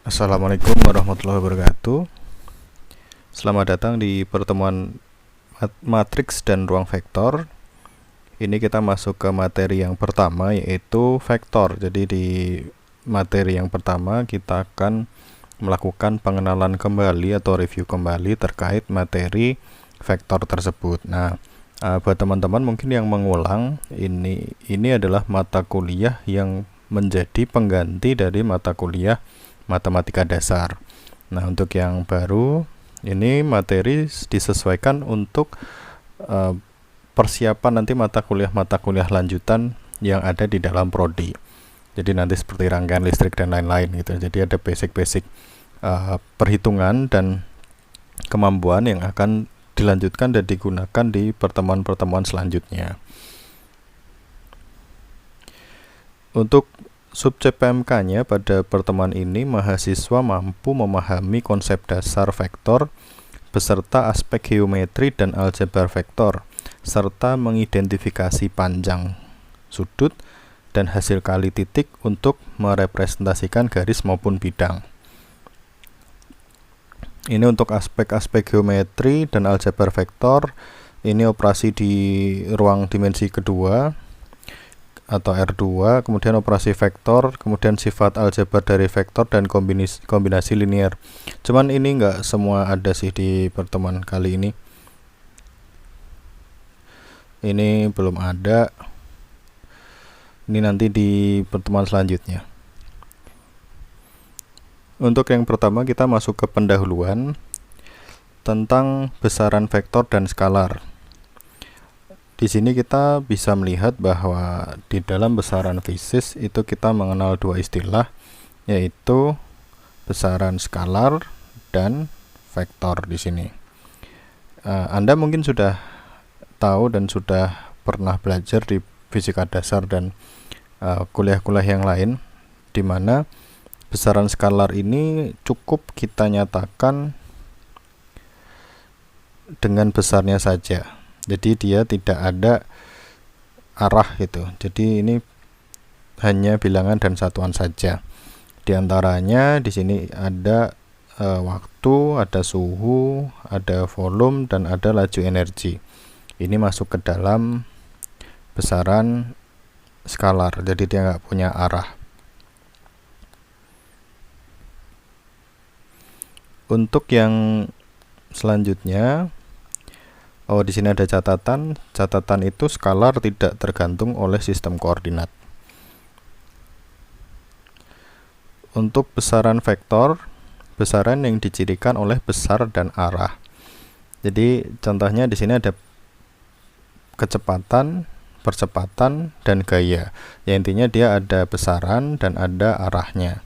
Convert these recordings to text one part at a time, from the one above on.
Assalamualaikum warahmatullahi wabarakatuh. Selamat datang di pertemuan matriks dan ruang vektor. Ini kita masuk ke materi yang pertama, yaitu vektor. Jadi di materi yang pertama kita akan melakukan pengenalan kembali atau review kembali terkait materi vektor tersebut. Nah, buat teman-teman mungkin yang mengulang, ini adalah mata kuliah yang menjadi pengganti dari mata kuliah matematika dasar. Nah, untuk yang baru, ini materi disesuaikan untuk persiapan nanti mata kuliah lanjutan yang ada di dalam prodi. Jadi nanti seperti rangkaian listrik dan lain-lain gitu. Jadi ada basic perhitungan dan kemampuan yang akan dilanjutkan dan digunakan di pertemuan-pertemuan selanjutnya. Untuk subjek PMK-nya pada pertemuan ini, mahasiswa mampu memahami konsep dasar vektor beserta aspek geometri dan aljabar vektor, serta mengidentifikasi panjang, sudut, dan hasil kali titik untuk merepresentasikan garis maupun bidang. Ini untuk aspek-aspek geometri dan aljabar vektor. Ini operasi di ruang dimensi kedua atau R2, kemudian operasi vektor, kemudian sifat aljabar dari vektor dan kombinasi linear. Cuman ini enggak semua ada sih di pertemuan kali ini. Ini belum ada. Ini nanti di pertemuan selanjutnya. Untuk yang pertama kita masuk ke pendahuluan tentang besaran vektor dan skalar. Di sini kita bisa melihat bahwa di dalam besaran fisis itu kita mengenal dua istilah, yaitu besaran skalar dan vektor di sini. Anda mungkin sudah tahu dan sudah pernah belajar di fisika dasar dan kuliah-kuliah yang lain, di mana besaran skalar ini cukup kita nyatakan dengan besarnya saja. Jadi dia tidak ada arah gitu. Jadi ini hanya bilangan dan satuan saja. Di antaranya di sini ada waktu, ada suhu, ada volume, dan ada laju energi. Ini masuk ke dalam besaran skalar. Jadi dia nggak punya arah. Untuk yang selanjutnya, di sini ada catatan. Catatan itu skalar tidak tergantung oleh sistem koordinat. Untuk besaran vektor, besaran yang dicirikan oleh besar dan arah. Jadi contohnya di sini ada kecepatan, percepatan, dan gaya. Ya, intinya dia ada besaran dan ada arahnya.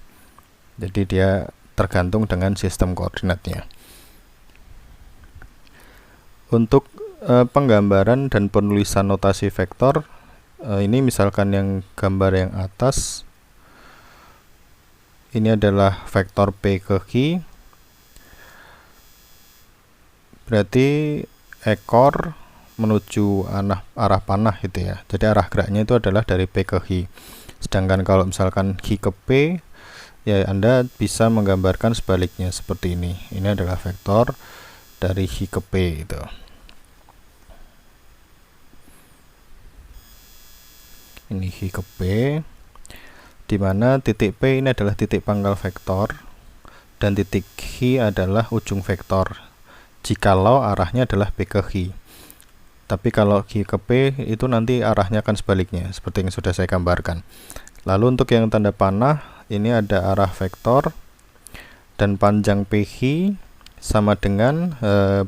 Jadi dia tergantung dengan sistem koordinatnya. Untuk penggambaran dan penulisan notasi vektor, ini misalkan yang gambar yang atas, ini adalah vektor P ke Q, berarti ekor menuju arah panah gitu ya. Jadi arah geraknya itu adalah dari P ke Q. Sedangkan kalau misalkan Q ke P, ya Anda bisa menggambarkan sebaliknya seperti ini. Ini adalah vektor dari Q ke P itu. Ini Q ke P, di mana titik P ini adalah titik pangkal vektor dan titik Q adalah ujung vektor jikalau arahnya adalah P ke Q. Tapi kalau Q ke P itu nanti arahnya akan sebaliknya seperti yang sudah saya gambarkan. Lalu untuk yang tanda panah, ini ada arah vektor dan panjang PQ sama dengan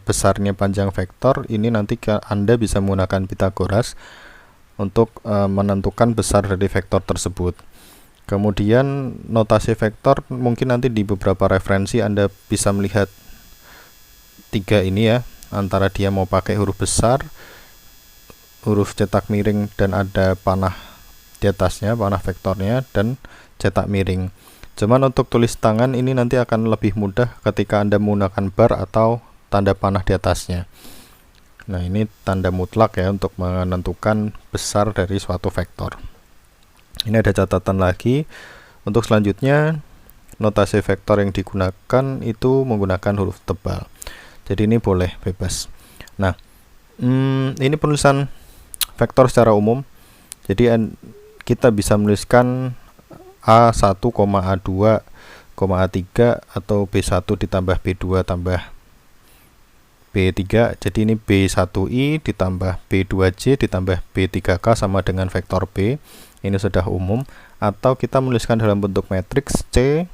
besarnya panjang vektor. Ini nanti Anda bisa menggunakan Pythagoras untuk menentukan besar dari vektor tersebut. Kemudian notasi vektor mungkin nanti di beberapa referensi Anda bisa melihat tiga ini ya, antara dia mau pakai huruf besar, huruf cetak miring, dan ada panah di atasnya, panah vektornya, dan cetak miring. Cuman untuk tulis tangan ini nanti akan lebih mudah ketika Anda menggunakan bar atau tanda panah di atasnya. Nah, ini tanda mutlak ya untuk menentukan besar dari suatu vektor. Ini ada catatan lagi. Untuk selanjutnya, notasi vektor yang digunakan itu menggunakan huruf tebal. Jadi ini boleh bebas. Nah, ini penulisan vektor secara umum. Jadi kita bisa menuliskan A1, A2, A3 atau B1 ditambah B2 tambah B3. Jadi ini B1I ditambah B2J ditambah B3K sama dengan vektor B. Ini sudah umum. Atau kita menuliskan dalam bentuk matriks C,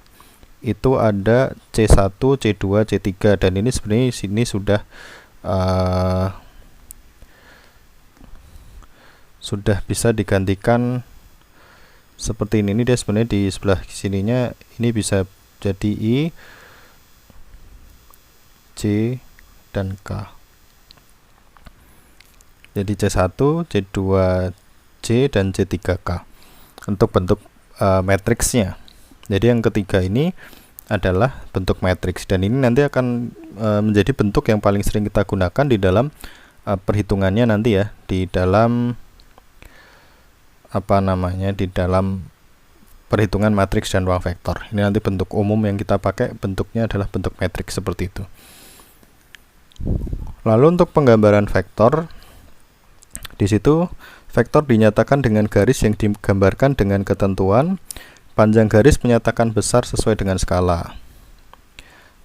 itu ada C1, C2, C3, dan ini sebenarnya sini sudah bisa digantikan seperti ini. Dia sebenarnya di sebelah sininya ini bisa jadi I, C, dan K. Jadi C1, C2, C, dan C3K untuk bentuk matriksnya. Jadi yang ketiga ini adalah bentuk matriks, dan ini nanti akan menjadi bentuk yang paling sering kita gunakan di dalam perhitungannya nanti ya, di dalam di dalam perhitungan matriks dan ruang vektor. Ini nanti bentuk umum yang kita pakai bentuknya adalah bentuk matriks seperti itu. Lalu untuk penggambaran vektor, di situ vektor dinyatakan dengan garis yang digambarkan dengan ketentuan. Panjang garis menyatakan besar sesuai dengan skala.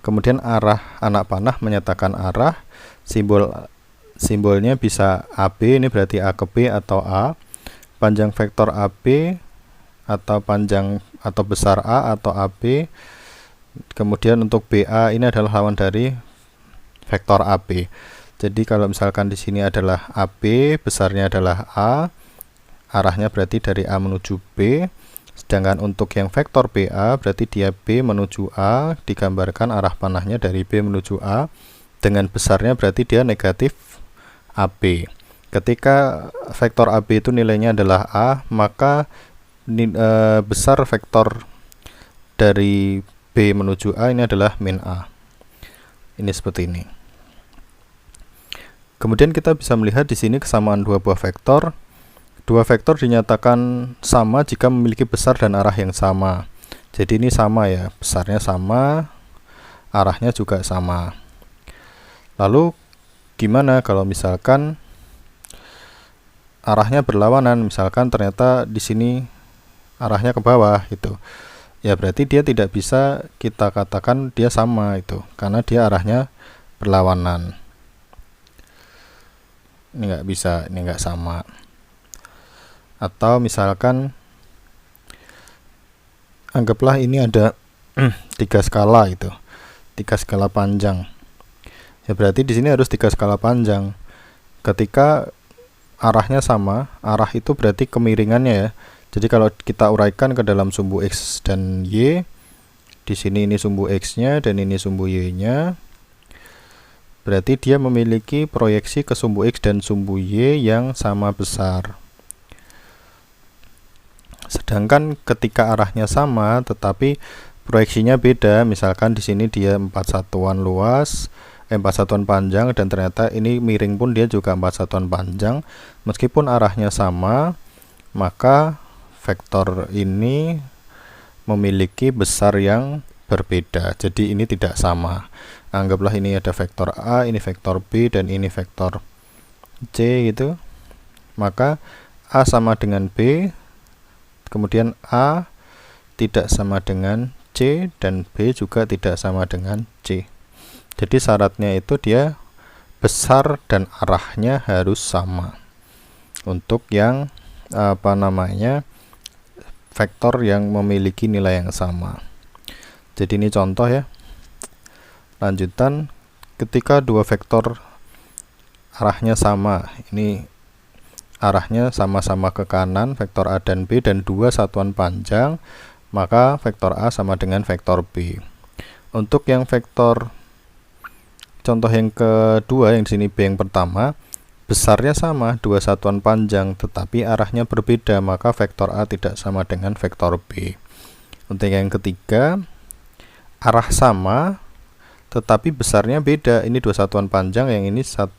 Kemudian arah anak panah menyatakan arah. Simbolnya bisa AB, ini berarti A ke B atau A. Panjang vektor AB atau panjang atau besar A atau AB. Kemudian untuk BA ini adalah lawan dari vektor AB. Jadi kalau misalkan di sini adalah AB, besarnya adalah A, arahnya berarti dari A menuju B. Sedangkan untuk yang vektor BA berarti dia B menuju A, digambarkan arah panahnya dari B menuju A, dengan besarnya berarti dia negatif AB. Ketika vektor AB itu nilainya adalah A, maka besar vektor dari B menuju A ini adalah min A. Ini seperti ini. Kemudian kita bisa melihat di sini kesamaan dua buah vektor. Dua vektor dinyatakan sama jika memiliki besar dan arah yang sama. Jadi ini sama ya, besarnya sama, arahnya juga sama. Lalu gimana kalau misalkan arahnya berlawanan? Misalkan ternyata di sini arahnya ke bawah gitu. Ya berarti dia tidak bisa kita katakan dia sama itu, karena dia arahnya berlawanan. Ini nggak bisa, ini nggak sama. Atau misalkan anggaplah ini ada 3 skala itu, 3 skala panjang. Ya berarti di sini harus 3 skala panjang. Ketika arahnya sama, arah itu berarti kemiringannya ya. Jadi kalau kita uraikan ke dalam sumbu X dan Y, di sini ini sumbu X-nya dan ini sumbu Y-nya. Berarti dia memiliki proyeksi ke sumbu X dan sumbu Y yang sama besar. Sedangkan ketika arahnya sama tetapi proyeksinya beda, misalkan di sini dia 4 satuan luas, 4 satuan panjang, dan ternyata ini miring pun dia juga 4 satuan panjang, meskipun arahnya sama, maka vektor ini memiliki besar yang berbeda. Jadi ini tidak sama. Anggaplah ini ada vektor A, ini vektor B, dan ini vektor C gitu. Maka A sama dengan B, kemudian A tidak sama dengan C, dan B juga tidak sama dengan C. Jadi syaratnya itu dia besar dan arahnya harus sama untuk yang vektor yang memiliki nilai yang sama. Jadi ini contoh ya. Lanjutan, ketika dua vektor arahnya sama, ini arahnya sama-sama ke kanan, vektor A dan B, dan 2 satuan panjang, maka vektor A sama dengan vektor B. Untuk yang vektor contoh yang kedua, yang di sini B yang pertama, besarnya sama, 2 satuan panjang, tetapi arahnya berbeda, maka vektor A tidak sama dengan vektor B. Untuk yang ketiga, arah sama, tetapi besarnya beda, ini 2 satuan panjang, yang ini 3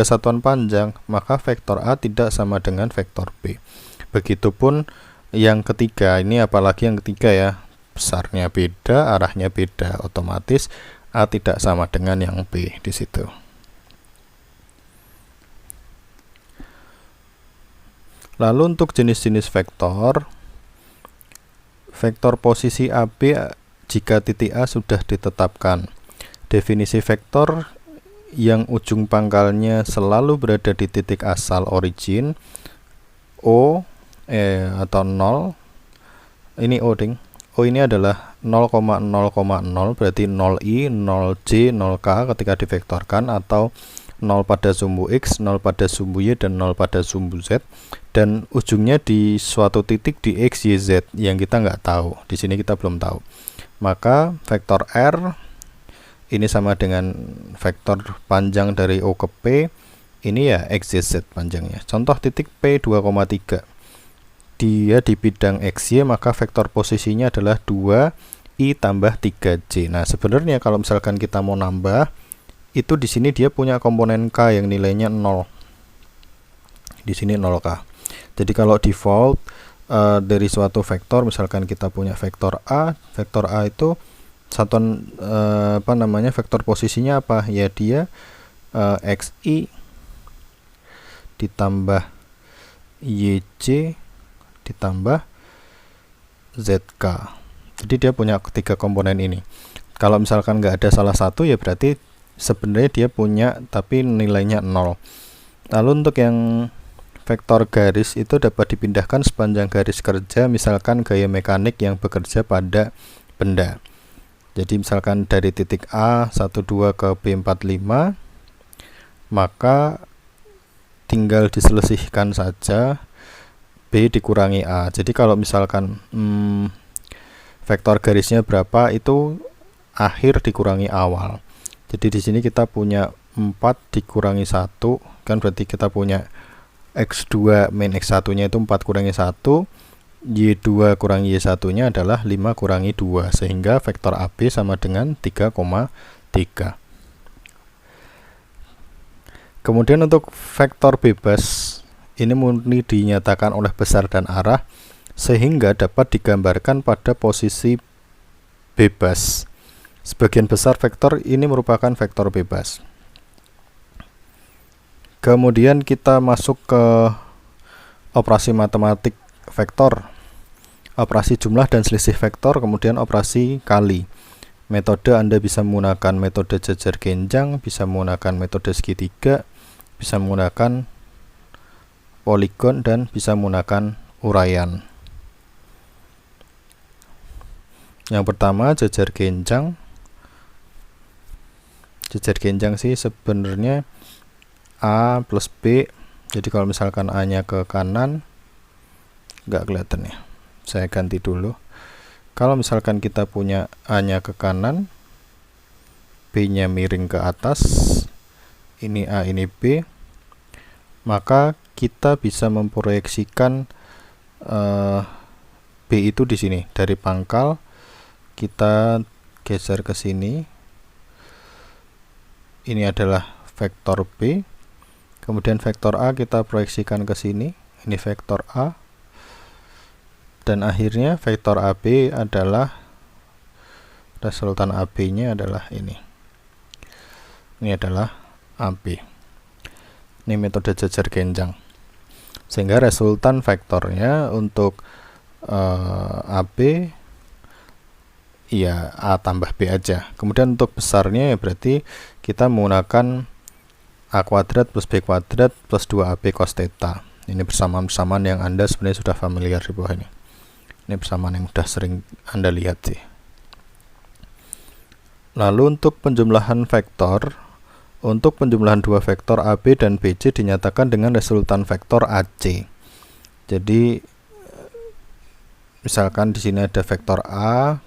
satuan panjang, maka vektor A tidak sama dengan vektor B. Begitupun yang ketiga, ini apalagi yang ketiga ya, besarnya beda, arahnya beda, otomatis A tidak sama dengan yang B di situ. Lalu untuk jenis-jenis vektor, vektor posisi AB jika titik A sudah ditetapkan. Definisi vektor yang ujung pangkalnya selalu berada di titik asal origin O atau 0. Ini O ding. O ini adalah 0,0,0 berarti 0i, 0j, 0k ketika divektorkan, atau 0 pada sumbu X, 0 pada sumbu Y, dan 0 pada sumbu Z, dan ujungnya di suatu titik di X, Y, Z yang kita nggak tahu. Di sini kita belum tahu. Maka vektor R ini sama dengan vektor panjang dari O ke P, ini ya X, Y, Z panjangnya. Contoh titik P 2,3. Dia di bidang XY, maka vektor posisinya adalah 2i tambah 3j. Nah, sebenarnya kalau misalkan kita mau nambah, itu di sini dia punya komponen K yang nilainya 0. Di sini 0K. Jadi kalau default dari suatu vektor, misalkan kita punya vektor A itu satuan vektor posisinya apa? Ya dia XI ditambah YJ ditambah ZK. Jadi dia punya ketiga komponen ini. Kalau misalkan nggak ada salah satu, ya berarti sebenarnya dia punya tapi nilainya 0. Lalu untuk yang vektor garis itu dapat dipindahkan sepanjang garis kerja, misalkan gaya mekanik yang bekerja pada benda. Jadi misalkan dari titik A 12 ke B45, maka tinggal diselisihkan saja B dikurangi A. Jadi kalau misalkan vektor garisnya berapa, itu akhir dikurangi awal. Jadi di sini kita punya 4 dikurangi 1, kan berarti kita punya X2 min X1 nya itu 4 kurangi 1, Y2 kurangi Y1 nya adalah 5 kurangi 2, sehingga vektor AB sama dengan 3,3. Kemudian untuk vektor bebas, ini murni dinyatakan oleh besar dan arah, sehingga dapat digambarkan pada posisi bebas. Sebagian besar vektor ini merupakan vektor bebas. Kemudian kita masuk ke operasi matematik vektor, operasi jumlah dan selisih vektor, kemudian operasi kali. Metode Anda bisa menggunakan metode jajar genjang, bisa menggunakan metode segitiga, bisa menggunakan poligon, dan bisa menggunakan uraian. Yang pertama, jajar genjang. Jajar genjang sih sebenarnya A plus B. Jadi kalau misalkan A nya ke kanan, nggak kelihatan ya, saya ganti dulu. Kalau misalkan kita punya A nya ke kanan, B nya miring ke atas, ini A ini B, maka kita bisa memproyeksikan B itu di sini. Dari pangkal kita geser ke sini, ini adalah vektor B. Kemudian vektor A kita proyeksikan ke sini, ini vektor A. Dan akhirnya vektor AB adalah, resultan AB nya adalah ini. Ini adalah AB. Ini metode jajar genjang. Sehingga resultan vektornya untuk AB ya A tambah B aja. Kemudian untuk besarnya ya berarti kita menggunakan A kuadrat plus B kuadrat plus 2AB cos theta. Ini persamaan-persamaan yang Anda sebenarnya sudah familiar di bawah ini. Ini persamaan yang sudah sering Anda lihat sih. Lalu untuk penjumlahan vektor, untuk penjumlahan dua vektor AB dan BC dinyatakan dengan resultan vektor AC. Jadi misalkan di sini ada vektor A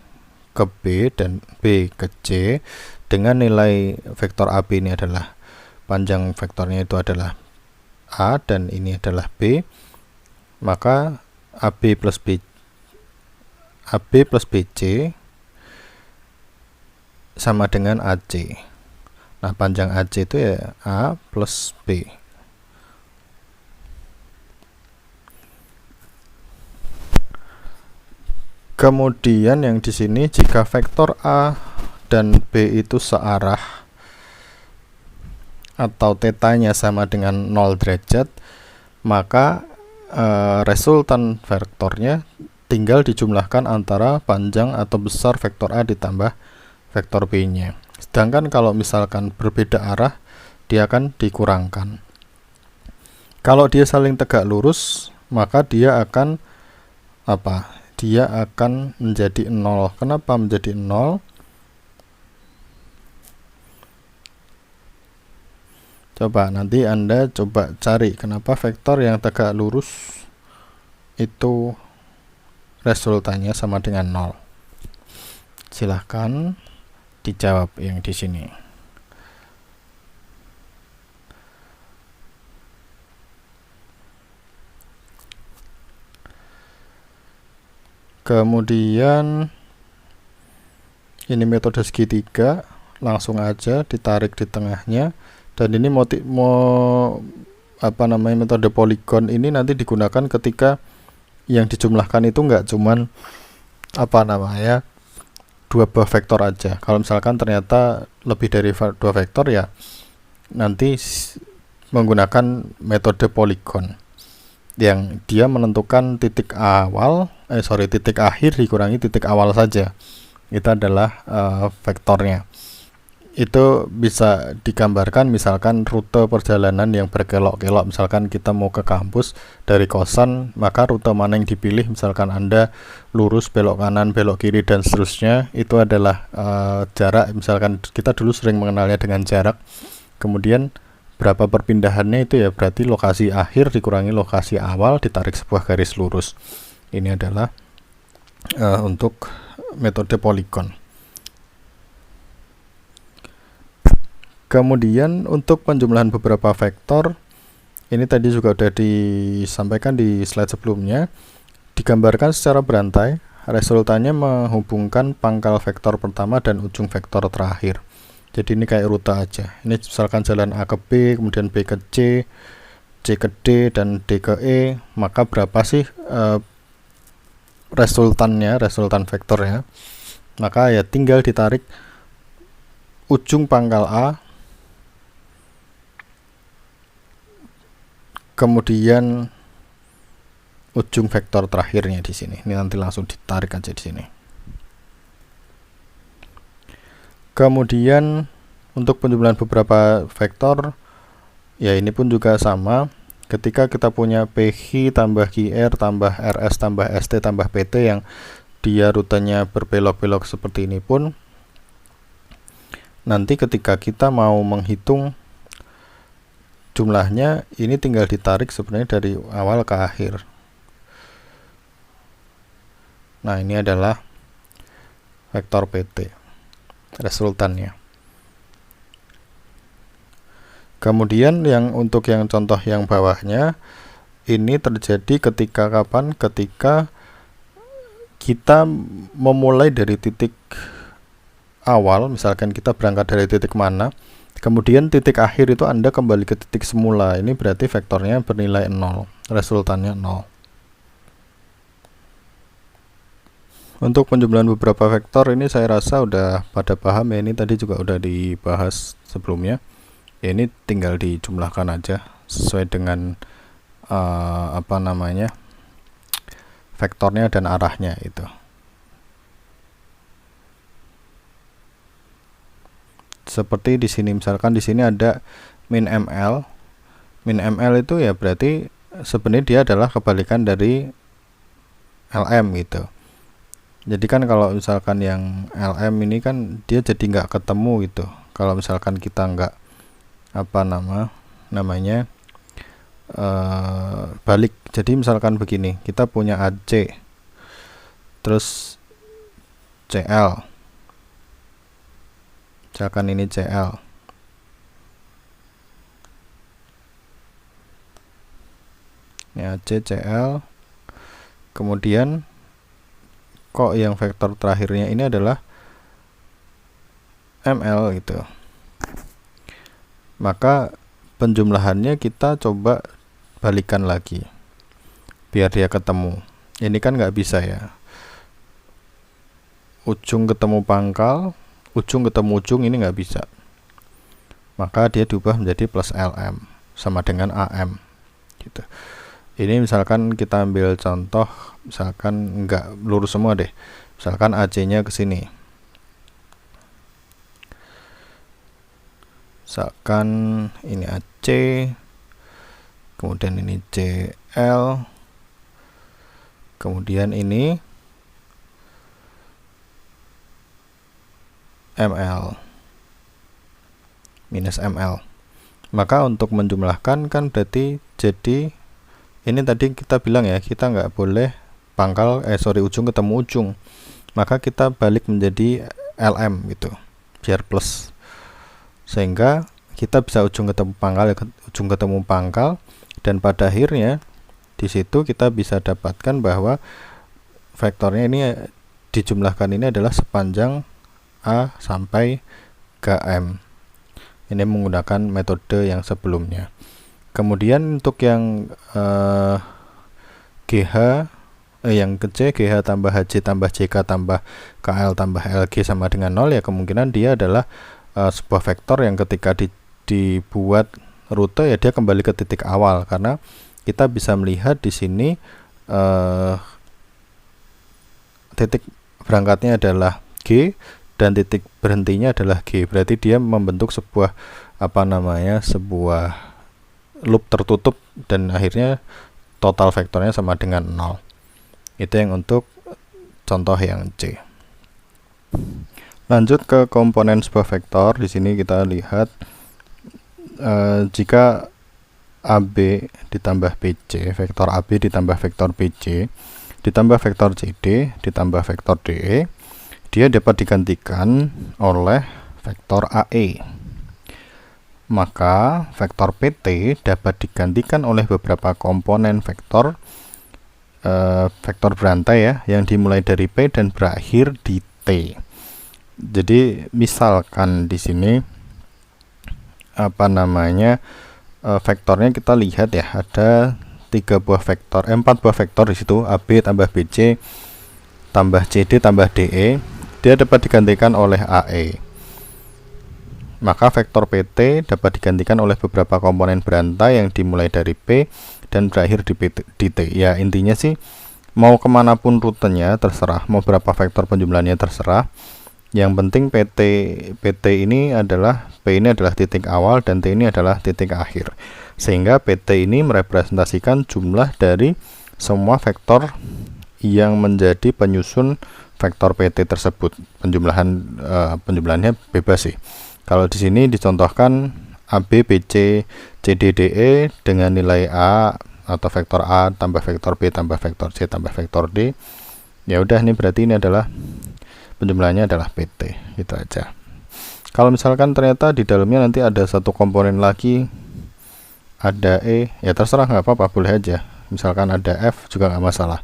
ke B dan B ke C, dengan nilai vektor AB ini adalah panjang vektornya itu adalah A dan ini adalah B, maka AB plus BC sama dengan AC. Nah, panjang AC itu ya A plus B. Kemudian yang di sini jika vektor A dan B itu searah atau tetanya sama dengan 0 derajat, maka resultan vektornya tinggal dijumlahkan antara panjang atau besar vektor A ditambah vektor B-nya. Sedangkan kalau misalkan berbeda arah, dia akan dikurangkan. Kalau dia saling tegak lurus, maka dia akan dia akan menjadi 0. Kenapa menjadi 0? Coba nanti Anda coba cari kenapa vektor yang tegak lurus itu resultannya sama dengan 0. Silahkan dijawab yang di sini. Kemudian ini metode segitiga, langsung aja ditarik di tengahnya, dan ini metode poligon ini nanti digunakan ketika yang dijumlahkan itu enggak cuman dua buah vektor aja. Kalau misalkan ternyata lebih dari dua vektor, ya nanti menggunakan metode poligon yang dia menentukan titik akhir dikurangi titik awal saja. Itu adalah vektornya. Itu bisa digambarkan misalkan rute perjalanan yang berkelok-kelok. Misalkan kita mau ke kampus dari kosan, maka rute mana yang dipilih, misalkan Anda lurus, belok kanan, belok kiri, dan seterusnya. Itu adalah jarak. Misalkan kita dulu sering mengenalnya dengan jarak. Kemudian berapa perpindahannya itu, ya berarti lokasi akhir dikurangi lokasi awal ditarik sebuah garis lurus. Ini adalah untuk metode poligon. Kemudian untuk penjumlahan beberapa vektor, ini tadi juga sudah disampaikan di slide sebelumnya, digambarkan secara berantai. Resultannya menghubungkan pangkal vektor pertama dan ujung vektor terakhir. Jadi ini kayak rute aja. Ini misalkan jalan A ke B, kemudian B ke C, C ke D, dan D ke E. Maka berapa sih resultan vektornya? Maka ya tinggal ditarik ujung pangkal A, kemudian ujung vektor terakhirnya di sini. Ini nanti langsung ditarik aja di sini. Kemudian untuk penjumlahan beberapa vektor, ya ini pun juga sama. Ketika kita punya PQ tambah QR tambah RS tambah ST tambah PT yang dia rutenya berbelok-belok seperti ini pun, nanti ketika kita mau menghitung jumlahnya, ini tinggal ditarik sebenarnya dari awal ke akhir. Nah, ini adalah vektor PT resultannya. Kemudian untuk yang contoh yang bawahnya, ini terjadi ketika kapan? Ketika kita memulai dari titik awal, misalkan kita berangkat dari titik mana, kemudian titik akhir itu Anda kembali ke titik semula. Ini berarti vektornya bernilai 0, resultannya 0. Untuk penjumlahan beberapa vektor ini saya rasa udah pada paham ya, ini tadi juga udah dibahas sebelumnya. Ya, ini tinggal dijumlahkan aja sesuai dengan vektornya dan arahnya itu. Seperti di sini, misalkan di sini ada min ml. Min ml itu ya berarti sebenarnya dia adalah kebalikan dari lm gitu. Jadi kan kalau misalkan yang lm ini kan dia jadi nggak ketemu gitu. Kalau misalkan kita nggak balik. Jadi misalkan begini, kita punya AC terus CL, misalkan ini CL, ini AC CL, kemudian kok yang vektor terakhirnya ini adalah ML gitu. Maka penjumlahannya kita coba balikan lagi biar dia ketemu. Ini kan nggak bisa ya, ujung ketemu pangkal, ujung ketemu ujung, ini nggak bisa. Maka dia diubah menjadi plus LM sama dengan AM gitu. Ini misalkan kita ambil contoh, misalkan nggak lurus semua deh. Misalkan AC-nya ke sini. Misalkan ini AC, kemudian ini CL, kemudian ini ML minus ML. Maka untuk menjumlahkan kan berarti jadi ini tadi kita bilang ya, kita nggak boleh ujung ketemu ujung, maka kita balik menjadi LM gitu biar plus, sehingga kita bisa ujung ketemu pangkal, dan pada akhirnya di situ kita bisa dapatkan bahwa vektornya ini dijumlahkan ini adalah sepanjang A sampai KM. Ini menggunakan metode yang sebelumnya. Kemudian untuk yang GH yang ke C, GH tambah HJ tambah JK tambah KL tambah LG sama dengan 0, ya kemungkinan dia adalah sebuah vektor yang ketika dibuat rute ya dia kembali ke titik awal, karena kita bisa melihat di sini titik berangkatnya adalah G dan titik berhentinya adalah G. Berarti dia membentuk sebuah sebuah loop tertutup dan akhirnya total vektornya sama dengan 0. Itu yang untuk contoh yang C. Lanjut ke komponen sebuah vektor. Di sini kita lihat jika AB ditambah BC, vektor AB ditambah vektor BC ditambah vektor CD ditambah vektor DE, dia dapat digantikan oleh vektor AE. Maka vektor PT dapat digantikan oleh beberapa komponen vektor berantai ya, yang dimulai dari P dan berakhir di T. Jadi misalkan di sini vektornya kita lihat ya, ada 4 buah vektor di situ, AB tambah BC tambah CD tambah DE, dia dapat digantikan oleh AE. Maka vektor PT dapat digantikan oleh beberapa komponen berantai yang dimulai dari P dan berakhir di T. Ya intinya sih mau kemanapun rutenya terserah, mau berapa vektor penjumlahannya terserah. Yang penting PT ini adalah, P ini adalah titik awal dan T ini adalah titik akhir, sehingga PT ini merepresentasikan jumlah dari semua vektor yang menjadi penyusun vektor PT tersebut. Penjumlahannya bebas sih. Kalau di sini dicontohkan AB, BC, CD, DE dengan nilai A atau vektor A tambah vektor B tambah vektor C tambah vektor D. Ya udah, ini berarti ini adalah penjumlahannya adalah PT, gitu aja. Kalau misalkan ternyata di dalamnya nanti ada satu komponen lagi, ada E, ya terserah, nggak apa-apa, boleh aja. Misalkan ada F juga nggak masalah.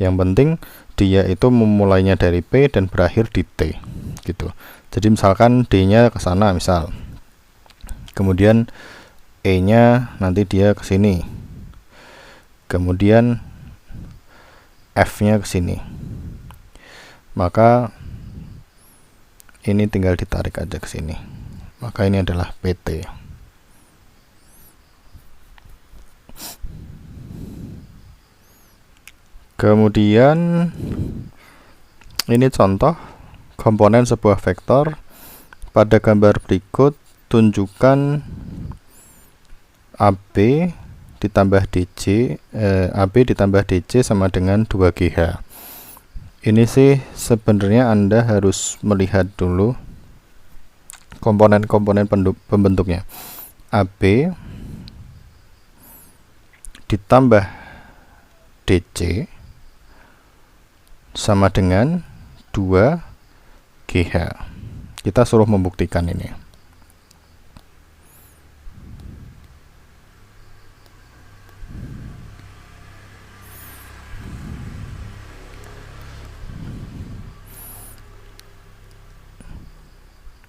Yang penting dia itu memulainya dari P dan berakhir di T, gitu. Jadi misalkan D-nya ke sana misal, kemudian E-nya nanti dia ke sini, kemudian F-nya ke sini, maka ini tinggal ditarik aja ke sini, maka ini adalah PT. Kemudian ini contoh komponen sebuah vektor. Pada gambar berikut tunjukkan AB ditambah DC sama dengan 2GH. Ini sih sebenarnya Anda harus melihat dulu komponen-komponen pembentuknya. AB ditambah DC sama dengan 2GH. Kita suruh membuktikan ini.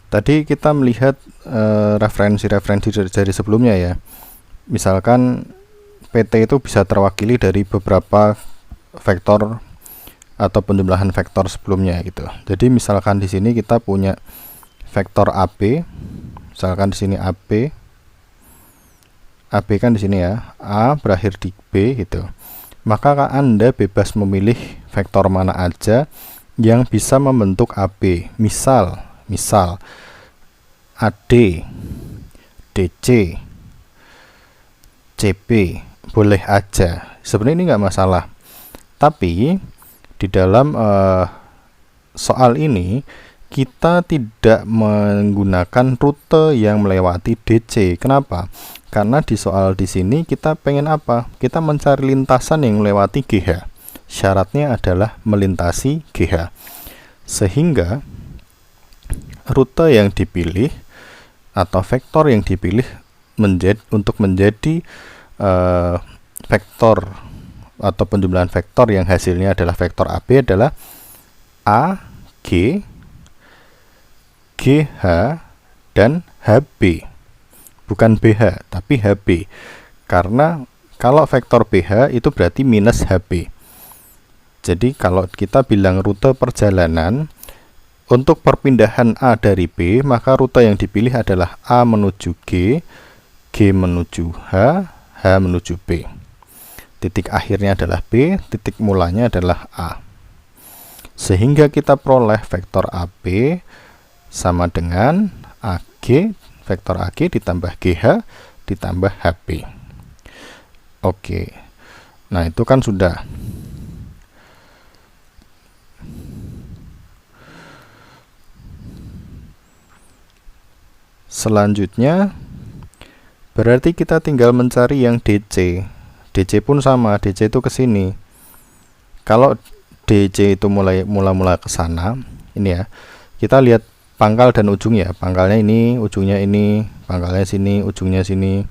Tadi kita melihat referensi-referensi dari sebelumnya ya. Misalkan PT itu bisa terwakili dari beberapa vektor atau penjumlahan vektor sebelumnya gitu. Jadi misalkan di sini kita punya vektor AB, misalkan di sini AB kan di sini ya, A berakhir di B gitu. Maka Anda bebas memilih vektor mana aja yang bisa membentuk AB. Misal AD, DC, CP, boleh aja. Sebenarnya ini nggak masalah. Tapi di dalam soal ini kita tidak menggunakan rute yang melewati DC. Kenapa? Karena di soal di sini kita pengen apa? Kita mencari lintasan yang melewati GH. Syaratnya adalah melintasi GH. Sehingga rute yang dipilih atau vektor yang dipilih untuk menjadi vektor atau penjumlahan vektor yang hasilnya adalah vektor AB adalah AG, GH, dan HB. Bukan BH, tapi HB. Karena kalau vektor BH itu berarti minus HB. Jadi kalau kita bilang rute perjalanan, untuk perpindahan A dari B, maka rute yang dipilih adalah A menuju G, G menuju H, H menuju B. Titik akhirnya adalah B, titik mulanya adalah A. Sehingga kita peroleh vektor AB sama dengan AG, vektor AG ditambah GH ditambah HB. Oke. Nah, itu kan sudah. Selanjutnya berarti kita tinggal mencari yang DC. DC pun sama, DC itu ke sini. Kalau DC itu mulai ke sana, ini ya. Kita lihat pangkal dan ujung ya. Pangkalnya ini, ujungnya ini, pangkalnya sini, ujungnya sini.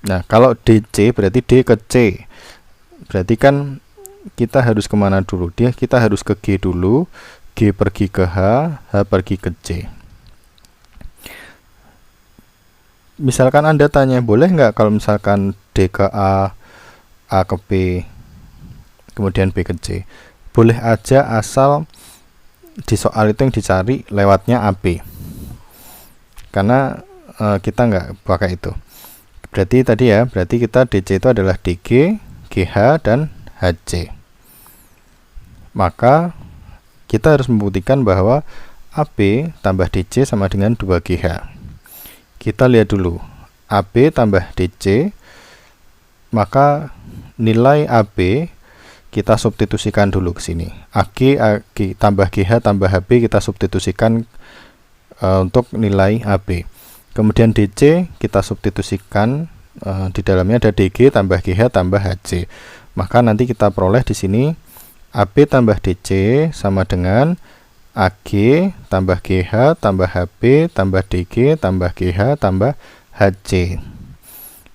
Nah, kalau DC berarti D ke C. Berarti kan kita harus kemana dulu? Kita harus ke G dulu. G pergi ke H, H pergi ke C. Misalkan Anda tanya, boleh nggak kalau misalkan D ke A, A ke B, kemudian B ke C? Boleh aja, asal di soal itu yang dicari lewatnya AB. Karena kita nggak pakai itu. Berarti tadi ya, berarti kita DC itu adalah DG, GH, dan HC. Maka kita harus membuktikan bahwa AB tambah DC sama dengan 2GH. Kita lihat dulu, AB tambah DC, maka nilai AB kita substitusikan dulu ke sini. AG tambah GH tambah HB kita substitusikan untuk nilai AB. Kemudian DC kita substitusikan, di dalamnya ada DG tambah GH tambah HC. Maka nanti kita peroleh di sini AB tambah DC sama dengan AG tambah GH tambah HB tambah DG tambah GH tambah HC.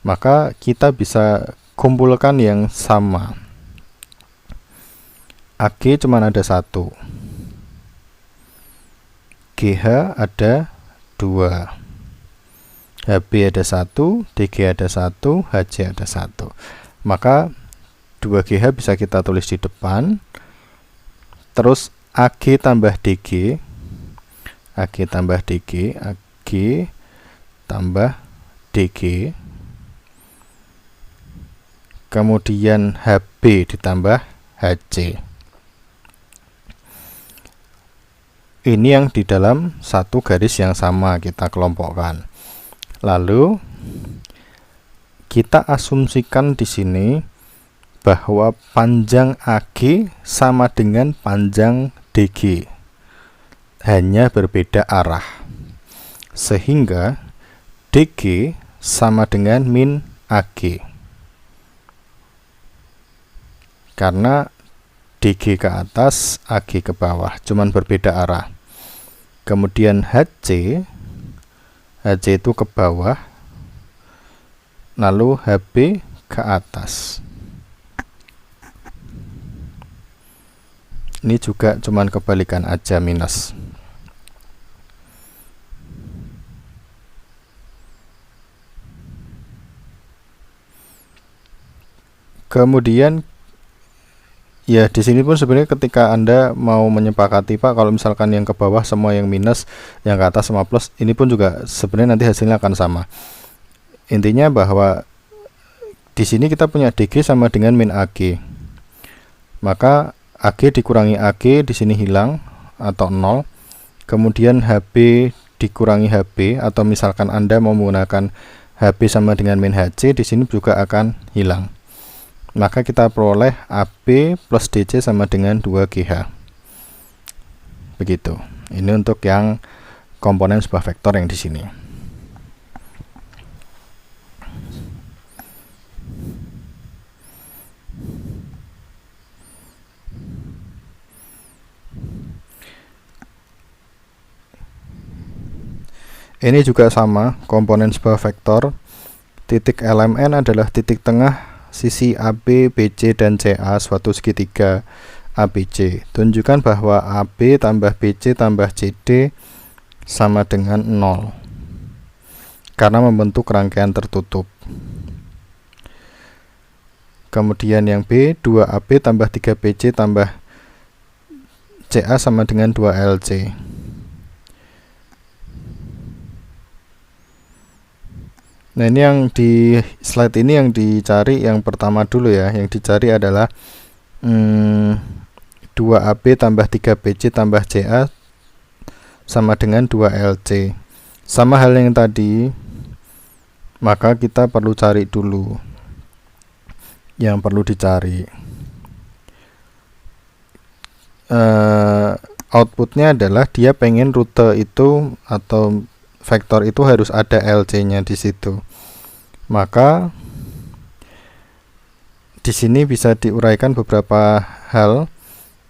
Maka kita bisa kumpulkan yang sama. AG cuma ada 1, GH ada 2, HB ada 1, DG ada 1, HC ada 1. Maka 2GH bisa kita tulis di depan. Terus AG tambah DG, AG tambah DG, AG tambah DG, kemudian HB ditambah HC. Ini yang di dalam satu garis yang sama kita kelompokkan. Lalu kita asumsikan di sini bahwa panjang AG sama dengan panjang DG, hanya berbeda arah, sehingga DG sama dengan min AG, karena DG ke atas, AG ke bawah, cuman berbeda arah. Kemudian HC itu ke bawah, lalu HB ke atas. Ini juga cuman kebalikan aja, minus. Kemudian Ya, di sini pun sebenarnya ketika Anda mau menyepakati, Pak, kalau misalkan yang ke bawah semua yang minus, yang ke atas semua plus, ini pun juga sebenarnya nanti hasilnya akan sama. Intinya bahwa di sini kita punya DG sama dengan min AG. Maka AG dikurangi AG di sini hilang atau 0. Kemudian HB dikurangi HB, atau misalkan Anda mau menggunakan HB sama dengan min HC, di sini juga akan hilang. Maka kita peroleh AB plus DC sama dengan 2GH. Begitu. Ini untuk yang komponen sebuah vektor yang di sini. Ini juga sama, komponen sebuah vektor. Titik LMN adalah titik tengah sisi AB, BC, dan CA suatu segitiga ABC. Tunjukkan bahwa AB tambah BC tambah CD sama dengan 0 karena membentuk rangkaian tertutup. Kemudian yang B, 2AB tambah 3BC tambah CA sama dengan 2LC. Nah, ini yang di slide ini yang dicari yang pertama dulu ya. Yang dicari adalah 2AB tambah 3BC tambah CA sama dengan 2LC. Sama hal yang tadi, maka kita perlu cari dulu yang perlu dicari. Outputnya adalah dia pengen rute itu atau vektor itu harus ada LC-nya di situ. Maka di sini bisa diuraikan beberapa hal.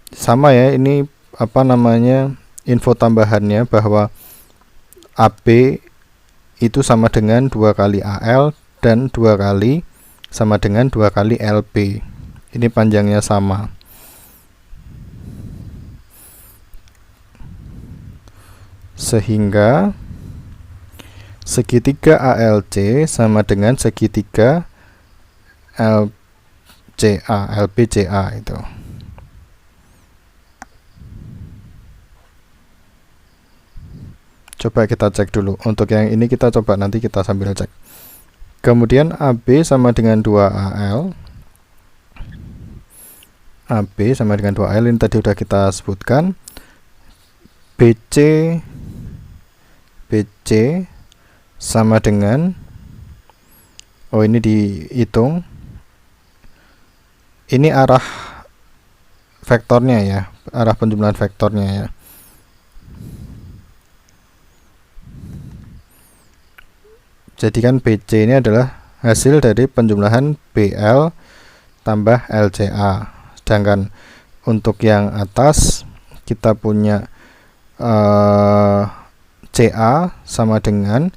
Sama ya, ini apa namanya, info tambahannya bahwa AB itu sama dengan 2 kali AL dan 2 kali sama dengan 2 kali LB. Ini panjangnya sama. Sehingga segitiga ALC sama dengan segitiga LCA, LBCA itu. Coba kita cek dulu. Untuk yang ini kita coba nanti kita sambil cek. Kemudian AB sama dengan 2AL. AB sama dengan 2AL, ini tadi sudah kita sebutkan. BC sama dengan, ini dihitung, ini arah vektornya ya, arah penjumlahan vektornya ya. Jadi kan BC ini adalah hasil dari penjumlahan BL tambah LCA. Sedangkan untuk yang atas kita punya CA sama dengan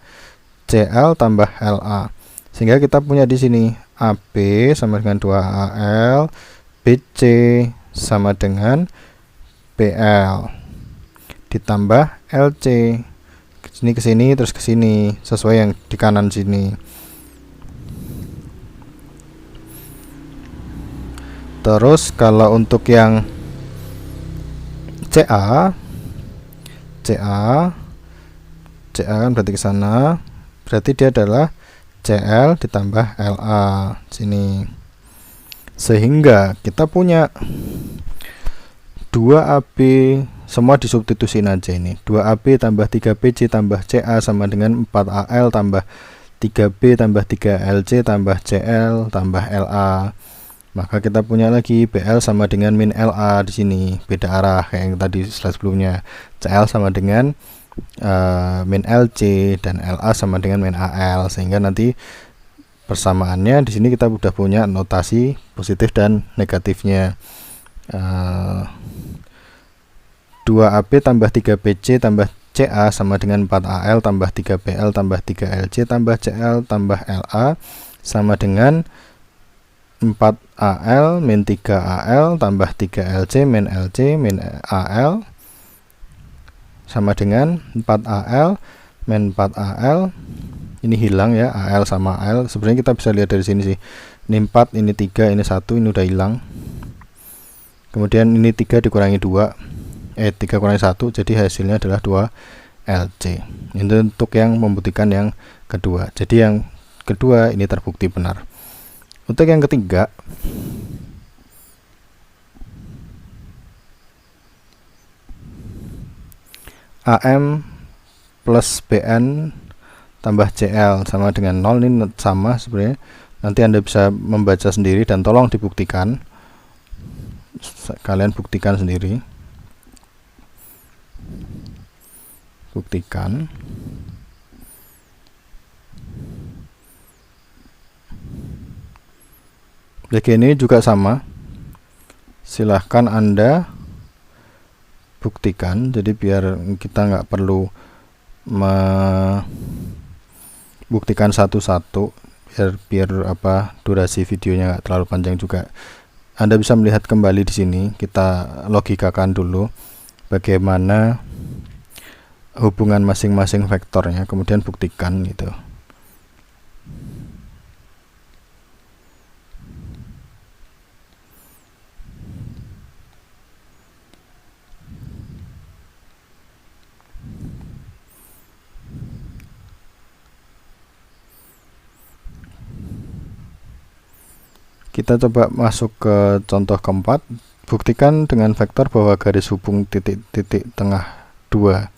CL tambah LA. Sehingga kita punya di sini AB sama dengan 2AL, BC sama dengan BL ditambah LC. Sini ke sini terus ke sini sesuai yang di kanan sini. Terus kalau untuk yang CA kan berarti ke sana, berarti dia adalah CL ditambah LA sini. Sehingga kita punya 2AB, semua disubstitusin aja ini. 2AB tambah 3BC tambah CA sama dengan 4AL tambah 3B tambah 3LC tambah CL tambah LA. Maka kita punya lagi BL sama dengan min LA di sini, beda arah kayak yang tadi slide sebelumnya. CL sama dengan min LC dan LA sama dengan min AL, sehingga nanti persamaannya di sini kita sudah punya notasi positif dan negatifnya. 2AB tambah 3BC tambah CA sama dengan 4AL tambah 3BL tambah 3LC tambah CL tambah LA sama dengan 4AL min 3AL tambah 3LC min LC min AL sama dengan 4AL min 4AL. Ini hilang ya, AL sama AL. Sebenarnya kita bisa lihat dari sini sih. Ini 4, ini 3, ini 1, ini udah hilang. kemudian ini 3 dikurangi 2, 3 kurangi 1, jadi hasilnya adalah 2 LC. Ini untuk yang membuktikan yang kedua. Jadi yang kedua ini terbukti benar. Untuk yang ketiga, AM plus BN tambah CL sama dengan 0, ini sama sebenarnya. Nanti Anda bisa membaca sendiri dan tolong dibuktikan. Kalian buktikan sendiri. Buktikan. Jadi ini juga sama. Silahkan Anda buktikan. Jadi biar kita nggak perlu buktikan satu-satu, biar durasi videonya nggak terlalu panjang juga. Anda bisa melihat kembali di sini. Kita logikakan dulu bagaimana hubungan masing-masing vektornya, kemudian buktikan gitu. Kita coba masuk ke contoh keempat. Buktikan dengan vektor bahwa garis hubung titik-titik tengah dua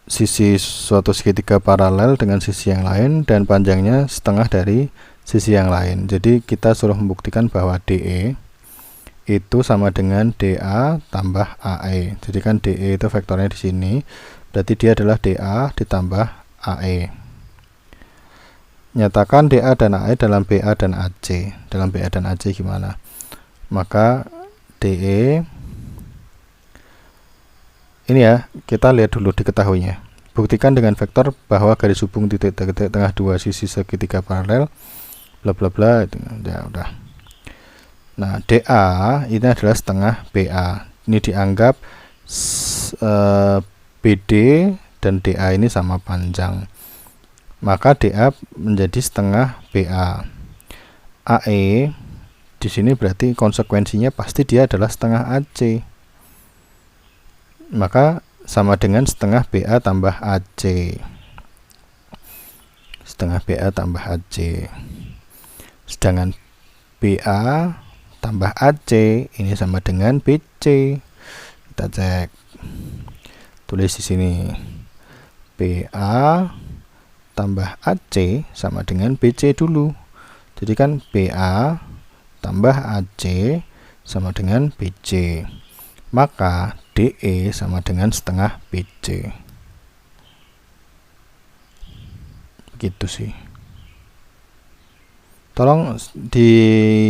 sisi suatu segitiga paralel dengan sisi yang lain dan panjangnya setengah dari sisi yang lain. Jadi kita suruh membuktikan bahwa DE itu sama dengan DA tambah AE. Jadi kan DE itu vektornya di sini, berarti dia adalah DA ditambah AE. Nyatakan DA dan AE dalam BA dan AC. Dalam BA dan AC gimana? Maka DE ini ya, kita lihat dulu diketahuinya. Buktikan dengan vektor bahwa garis hubung titik-titik tengah dua sisi segitiga paralel bla bla bla. Ya udah. Nah, DA ini adalah setengah BA. Ini dianggap BD dan DA ini sama panjang. Maka DA menjadi setengah BA. AE di sini berarti konsekuensinya pasti dia adalah setengah AC. Maka sama dengan setengah BA tambah AC. Setengah BA tambah AC. Sedangkan BA tambah AC ini sama dengan BC. Kita cek. Tulis di sini. BA tambah AC sama dengan BC dulu. Jadi kan BA tambah AC sama dengan BC. Maka DE sama dengan setengah BC. Begitu sih. Tolong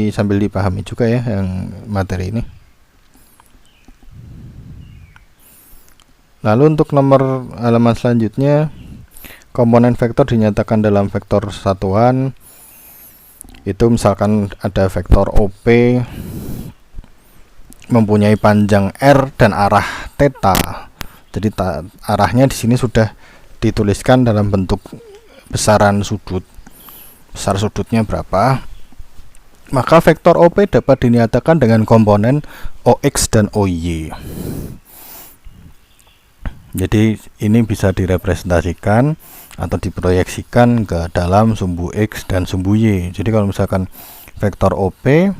sambil dipahami juga ya yang materi ini. Lalu untuk nomor halaman selanjutnya, komponen vektor dinyatakan dalam vektor satuan. Itu misalkan ada vektor OP mempunyai panjang R dan arah theta. Jadi arahnya di sini sudah dituliskan dalam bentuk besaran sudut. Besar sudutnya berapa? Maka vektor OP dapat dinyatakan dengan komponen OX dan OY. Jadi ini bisa direpresentasikan atau diproyeksikan ke dalam sumbu X dan sumbu Y. Jadi kalau misalkan vektor OP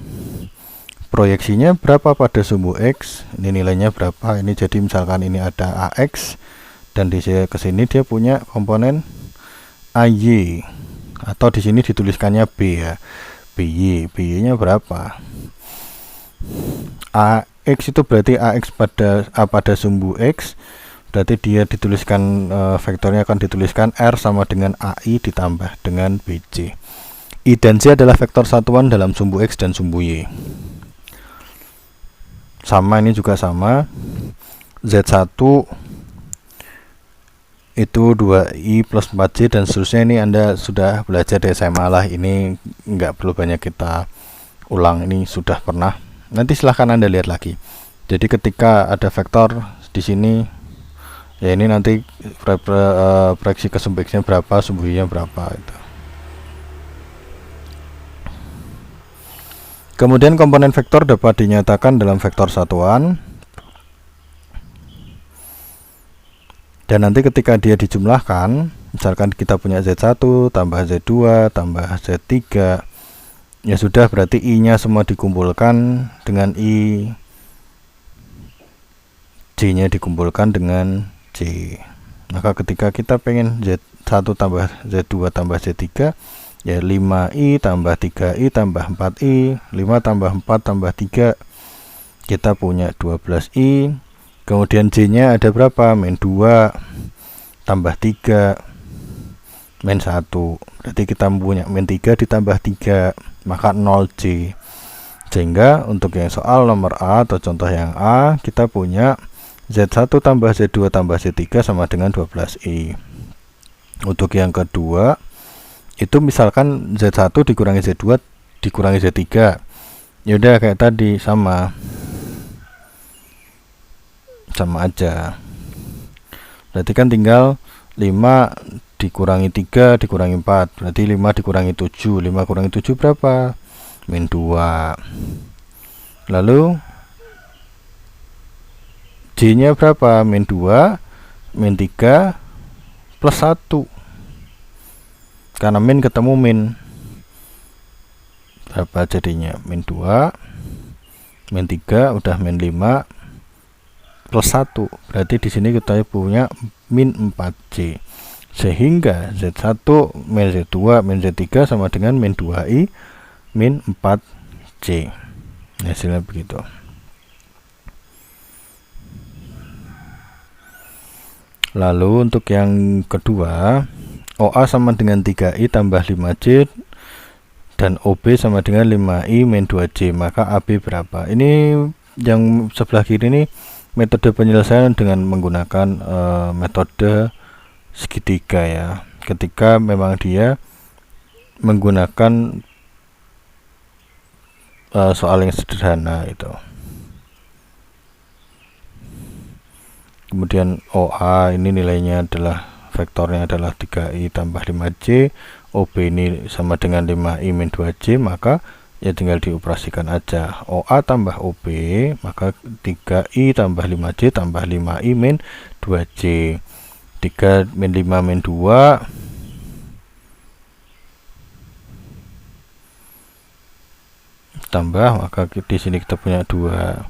proyeksinya berapa pada sumbu X, ini nilainya berapa, ini jadi misalkan ini ada AX dan di kesini dia punya komponen AY, atau di sini dituliskannya B ya, BY. BY nya berapa? AX itu berarti AX pada sumbu X, berarti dia dituliskan vektornya akan dituliskan R sama dengan AI ditambah dengan BC. I dan C adalah vektor satuan dalam sumbu X dan sumbu Y. Sama, ini juga sama. Z1 itu 2I plus 4C dan seterusnya. Ini Anda sudah belajar di SMA lah, ini nggak perlu banyak kita ulang, ini sudah pernah. Nanti silahkan Anda lihat lagi. Jadi ketika ada vektor di sini, ya ini nanti proyeksi ke sumbu X nya berapa, sumbu Y nya berapa itu. Kemudian komponen vektor dapat dinyatakan dalam vektor satuan. Dan nanti ketika dia dijumlahkan, misalkan kita punya Z1 tambah Z2 tambah Z3, ya sudah, berarti I-nya semua dikumpulkan dengan I, J-nya dikumpulkan dengan J. Maka ketika kita pengen Z1 tambah Z2 tambah Z3, ya 5I tambah 3I tambah 4I, 5 tambah 4 tambah 3, kita punya 12I. Kemudian J-nya ada berapa? Min 2 tambah 3 min 1. Berarti kita punya min 3 ditambah 3, maka 0J. Sehingga untuk yang soal nomor A atau contoh yang A, kita punya Z1 tambah Z2 tambah Z3 sama dengan 12I. Untuk yang kedua, itu misalkan Z1 dikurangi Z2 dikurangi Z3. Yaudah kayak tadi, sama aja. Berarti kan tinggal 5 dikurangi 3 dikurangi 4, berarti 5 dikurangi 7. 5 kurangi 7 berapa? Min 2. Lalu J nya berapa? Min 2 min 3 plus 1, karena min ketemu min, berapa jadinya? Min 2 min 3 udah min 5 plus 1, berarti di sini kita punya min 4J. Sehingga Z1 min Z2 min Z3 sama dengan min 2I min 4J. Hasilnya begitu. Lalu untuk yang kedua, OA sama dengan 3I tambah 5J dan OB sama dengan 5I min 2J, maka AB berapa? Ini yang sebelah kiri ini metode penyelesaian dengan menggunakan metode segitiga ya, ketika memang dia menggunakan soal yang sederhana itu. Kemudian OA ini nilainya adalah, vektornya adalah 3I tambah 5J, OB ini sama dengan 5I min 2J, maka ya tinggal dioperasikan aja. OA tambah OB, maka 3I tambah 5J tambah 5I min 2J. 3 min 5 min 2 tambah, maka di sini kita punya 2I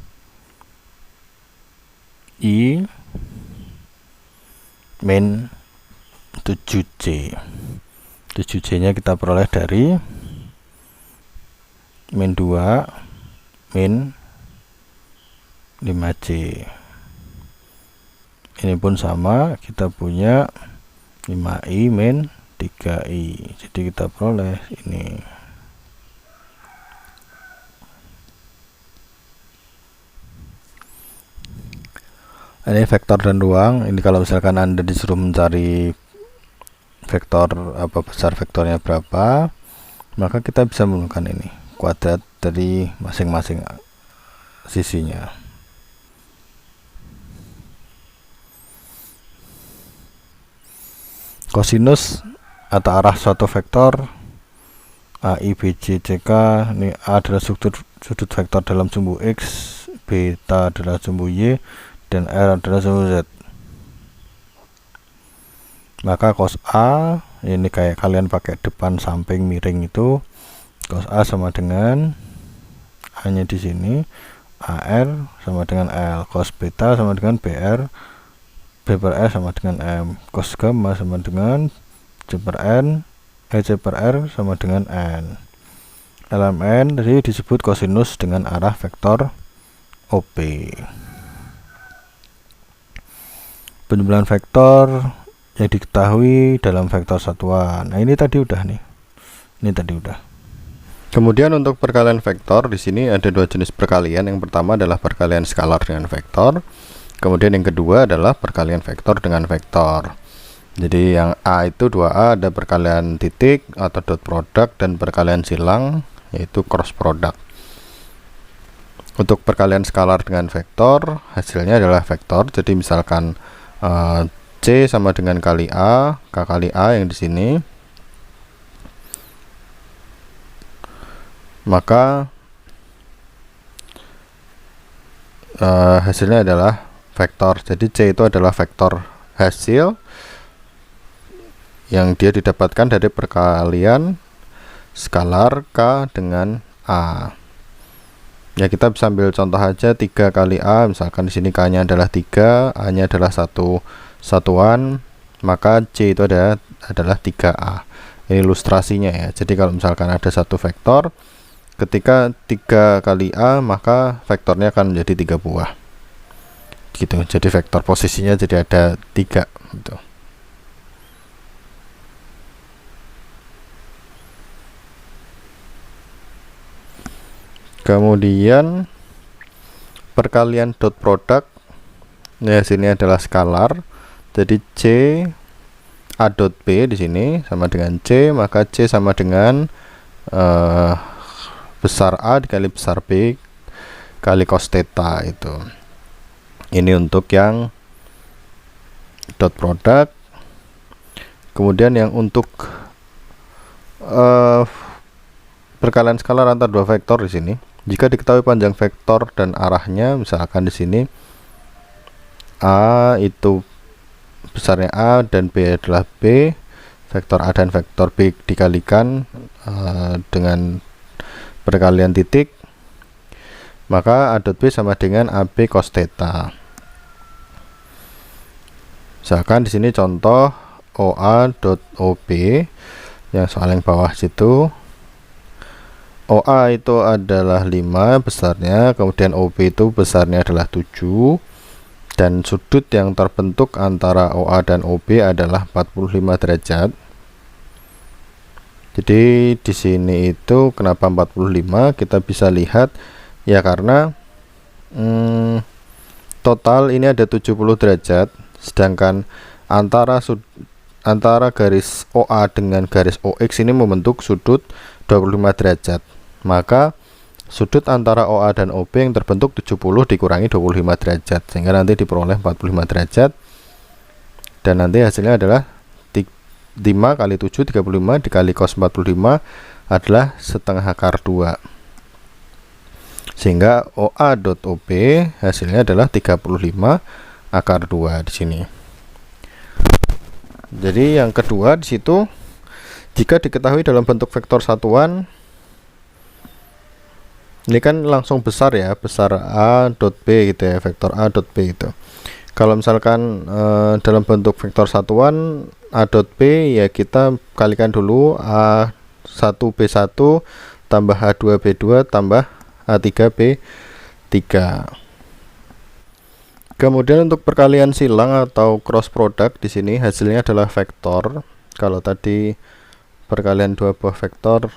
min 7J. 7J nya kita peroleh dari min 2 min 5J. Ini pun sama, kita punya 5I min 3I. Jadi kita peroleh ini. Ini vektor dan ruang. Ini kalau misalkan Anda disuruh mencari vektor apa besar vektornya berapa, maka kita bisa menggunakan ini, kuadrat dari masing-masing sisinya. Kosinus atau arah suatu vektor A, I, B, C, C, K. Ini A adalah sudut vektor dalam sumbu X, beta adalah sumbu Y, dan R adalah sumbu Z. Maka cos A, ini kayak kalian pakai depan samping miring itu, cos A sama dengan A-nya di sini, AR sama dengan L, cos beta sama dengan BR, B per R sama dengan M, cos gamma sama dengan C per N, C per R sama dengan N. Dalam N tadi disebut kosinus dengan arah vektor OP. Penjumlahan vektor yang diketahui dalam vektor satuan. Nah, ini tadi udah nih. Ini tadi udah. Kemudian untuk perkalian vektor di sini ada dua jenis perkalian. Yang pertama adalah perkalian skalar dengan vektor. Kemudian yang kedua adalah perkalian vektor dengan vektor. Jadi yang A itu 2A ada perkalian titik atau dot product dan perkalian silang yaitu cross product. Untuk perkalian skalar dengan vektor hasilnya adalah vektor. Jadi misalkan C sama dengan kali A, K kali A yang di sini. Maka hasilnya adalah vektor. Jadi C itu adalah vektor hasil yang dia didapatkan dari perkalian skalar K dengan A. Ya, kita bisa ambil contoh aja 3 kali A, misalkan di sini K-nya adalah 3, A-nya adalah satu satuan, maka C itu adalah 3A. Ini ilustrasinya ya. Jadi kalau misalkan ada satu vektor, ketika 3 kali A, maka vektornya akan menjadi 3 buah. Gitu. Jadi vektor posisinya jadi ada 3 gitu. Kemudian perkalian dot product, ya sini adalah skalar. Jadi C A dot B di sini sama dengan C, maka C sama dengan besar A dikali besar B kali cos theta itu. Ini untuk yang dot product. Kemudian yang untuk perkalian skalar antar dua vektor di sini, jika diketahui panjang vektor dan arahnya, misalkan di sini A itu besarnya A dan B adalah B, vektor A dan vektor B dikalikan dengan perkalian titik, maka A dot B sama dengan AB cos theta. Misalkan di sini contoh OA dot OB yang soal yang bawah situ. OA itu adalah 5 besarnya, kemudian OB itu besarnya adalah 7, dan sudut yang terbentuk antara OA dan OB adalah 45 derajat. Jadi di sini itu kenapa 45? Kita bisa lihat ya karena total ini ada 70 derajat, sedangkan antara garis OA dengan garis OX ini membentuk sudut 25 derajat. Maka sudut antara OA dan OB yang terbentuk 70 dikurangi 25 derajat, sehingga nanti diperoleh 45 derajat, dan nanti hasilnya adalah 5 kali 7 35 dikali cos 45 adalah setengah akar 2, sehingga OA dot OB hasilnya adalah 35 akar 2 di sini. Jadi yang kedua di situ, jika diketahui dalam bentuk vektor satuan, ini kan langsung besar ya, besar A dot B gitu ya, vektor A dot B itu. Kalau misalkan dalam bentuk vektor satuan A dot B, ya kita kalikan dulu A1 B1 tambah A2 B2 tambah A3 B3. Kemudian untuk perkalian silang atau cross product, di sini hasilnya adalah vektor. Kalau tadi perkalian dua buah vektor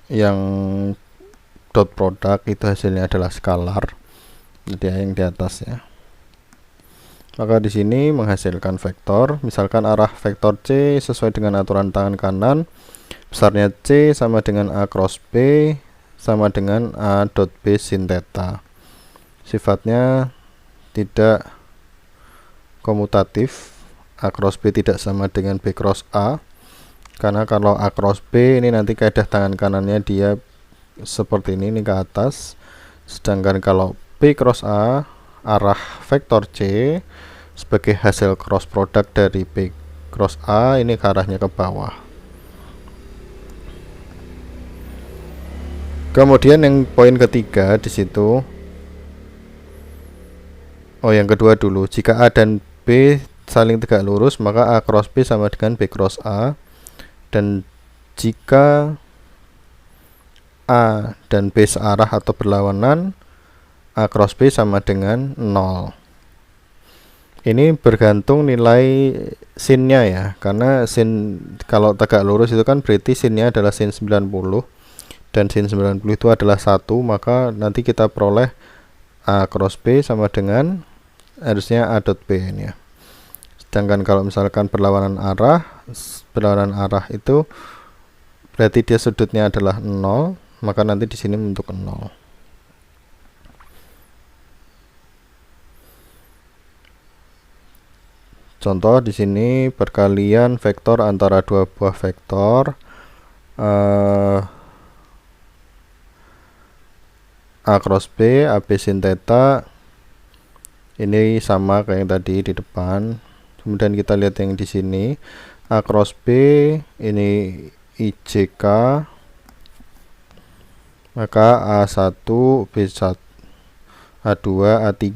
yang dot product itu hasilnya adalah skalar, jadi yang di atas ya. Maka di sini menghasilkan vektor. Misalkan arah vektor C sesuai dengan aturan tangan kanan, besarnya C sama dengan A cross B sama dengan A dot B sin theta. Sifatnya tidak komutatif. A cross B tidak sama dengan B cross A, karena kalau A cross B ini nanti kaidah tangan kanannya dia seperti ini ke atas, sedangkan kalau B cross A, arah vektor C sebagai hasil cross product dari B cross A ini ke arahnya ke bawah. Kemudian yang poin ketiga di situ, yang kedua dulu, jika A dan B saling tegak lurus, maka A cross B sama dengan B cross A, dan jika A dan B searah atau berlawanan, A cross B sama dengan 0. Ini bergantung nilai sinnya ya, karena sin kalau tegak lurus itu kan berarti sinnya adalah sin 90, dan sin 90 itu adalah 1, maka nanti kita peroleh A cross B sama dengan harusnya A dot B ini ya. Sedangkan kalau misalkan berlawanan arah itu berarti dia sudutnya adalah 0, maka nanti di sini membentuk 0. Contoh di sini perkalian vektor antara dua buah vektor A cross B, AB sin theta Ini sama kayak yang tadi di depan. Kemudian kita lihat yang di sini, A cross B, ini IJK, maka A1, B1, A2, A3,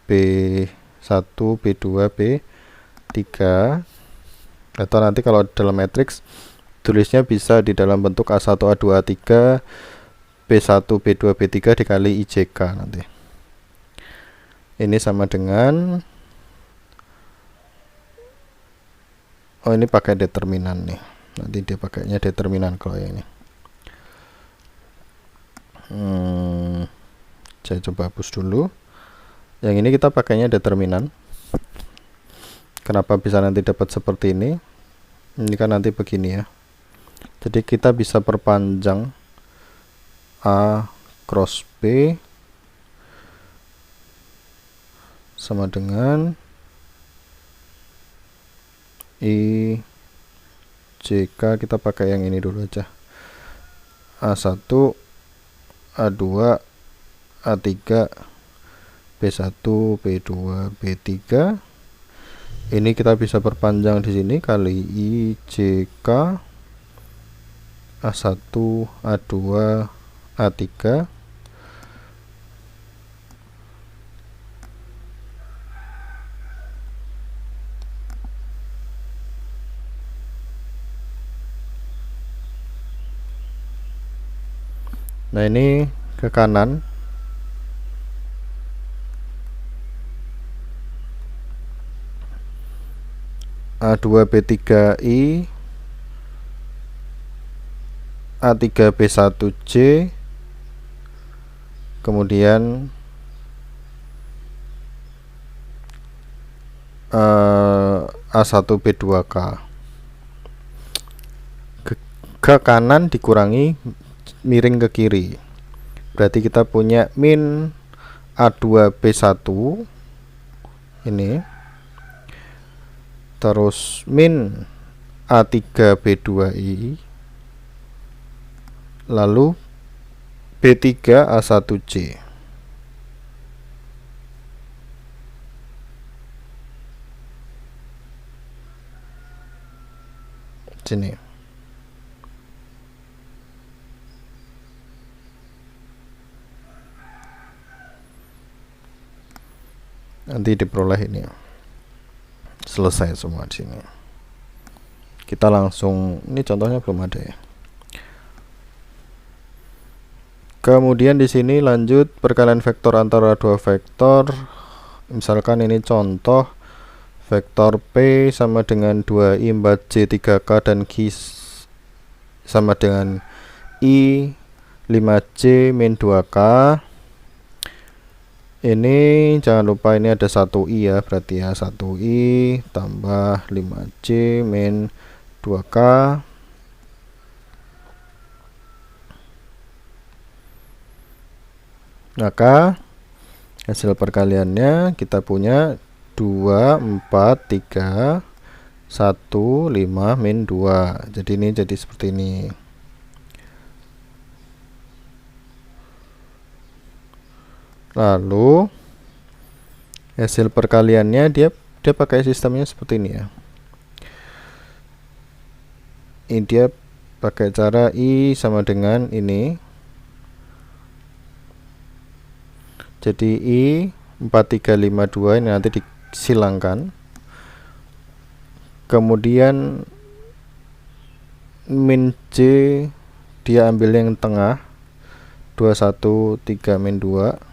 B1, B2, B3. Atau nanti kalau dalam matriks tulisnya bisa di dalam bentuk A1, A2, A3, B1, B2, B3 dikali IJK nanti. Ini sama dengan, oh ini pakai determinan nih, nanti dia pakainya determinan kalau yang ini. Saya coba hapus dulu. Yang ini kita pakainya determinan. Kenapa bisa nanti dapat seperti ini? Ini kan nanti begini ya. Jadi kita bisa perpanjang A cross B sama dengan I JK. Kita pakai yang ini dulu aja, A1, A2, A3, B1, B2, B3. Ini kita bisa perpanjang di sini kali I JK, A1, A2, A3. Nah ini ke kanan, A2 B3I, A3 B1J, kemudian A1 B2K. Ke kanan dikurangi miring ke kiri, berarti kita punya min A2 B1 ini, terus min A3 B2I, lalu B3 A1J. Sini. Nanti diperoleh ini. Selesai semua di sini. Kita langsung, ini contohnya belum ada ya. Kemudian di sini lanjut perkalian vektor antara dua vektor. Misalkan ini contoh vektor P sama dengan 2I 4J 3K dan Q sama dengan I 5J min 2K. Ini jangan lupa ini ada 1I ya, berarti ya 1I tambah 5J min 2K. Maka hasil perkaliannya kita punya 2, 4, 3, 1, 5, min 2. Jadi ini jadi seperti ini. Lalu hasil perkaliannya dia pakai sistemnya seperti ini ya. Ini dia pakai cara I sama dengan ini. Jadi I 4352 ini nanti disilangkan. Kemudian min J dia ambil yang tengah 213 min 2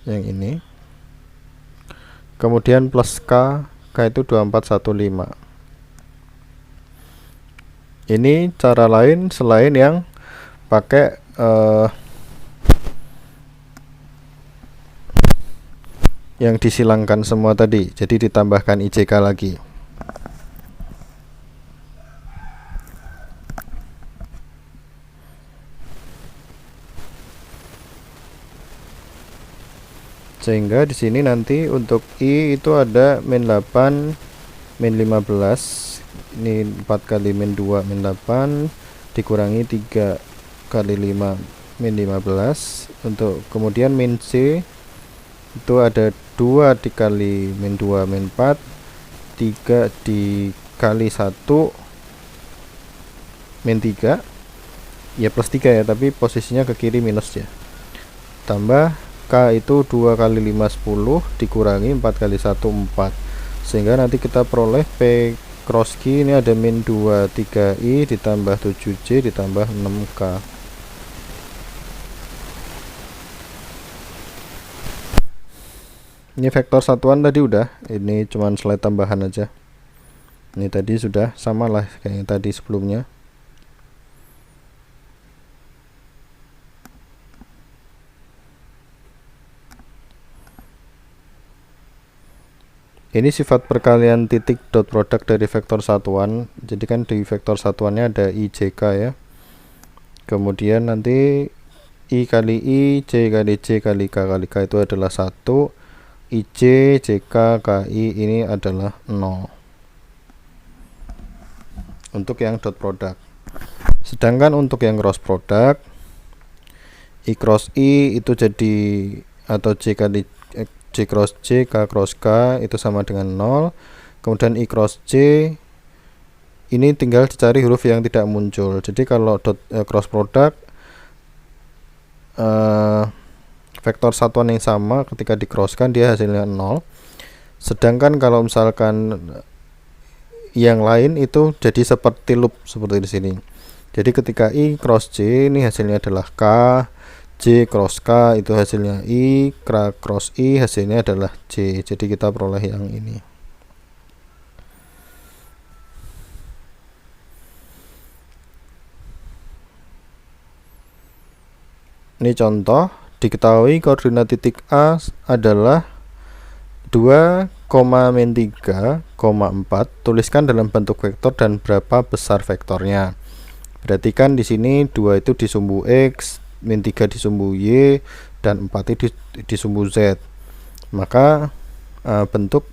yang ini. Kemudian plus K itu 2415. Ini cara lain selain yang pakai yang disilangkan semua tadi, jadi ditambahkan IJK lagi. Sehingga di sini nanti untuk I itu ada min 8 min 15. Ini 4 kali min 2 min 8 dikurangi 3 kali 5 min 15. Untuk kemudian min C itu ada 2 dikali min 2 min 4, 3 dikali 1 min 3 ya plus 3 ya, tapi posisinya ke kiri minus ya, tambah K itu 2 kali 5 10 dikurangi 4 kali 1 4, sehingga nanti kita peroleh P cross Q ini ada min 2 3I ditambah 7J ditambah 6K. Ini vektor satuan tadi udah, ini cuman slide tambahan aja. Ini tadi sudah sama lah kayak yang tadi sebelumnya. Ini sifat perkalian titik dot product dari vektor satuan. Jadi kan di vektor satuannya ada IJK ya. Kemudian nanti I kali I, J kali J kali K kali K itu adalah 1. IJ, JK, KI ini adalah 0 untuk yang dot product. Sedangkan untuk yang cross product, I cross I itu jadi atau J kali J cross J, K cross K itu sama dengan 0. Kemudian I cross J ini tinggal dicari huruf yang tidak muncul. Jadi kalau cross product vektor satuan yang sama ketika dicrosskan dia hasilnya 0. Sedangkan kalau misalkan yang lain itu jadi seperti loop seperti di sini. Jadi ketika I cross J ini hasilnya adalah K, J cross K itu hasilnya I, K cross I hasilnya adalah J. Jadi kita peroleh yang ini. Ini contoh, diketahui koordinat titik A adalah 2, min 3, 4. Tuliskan dalam bentuk vektor dan berapa besar vektornya. Berarti kan di sini 2 itu di sumbu X, min 3 di sumbu Y, dan 4 itu di sumbu Z. Maka bentuk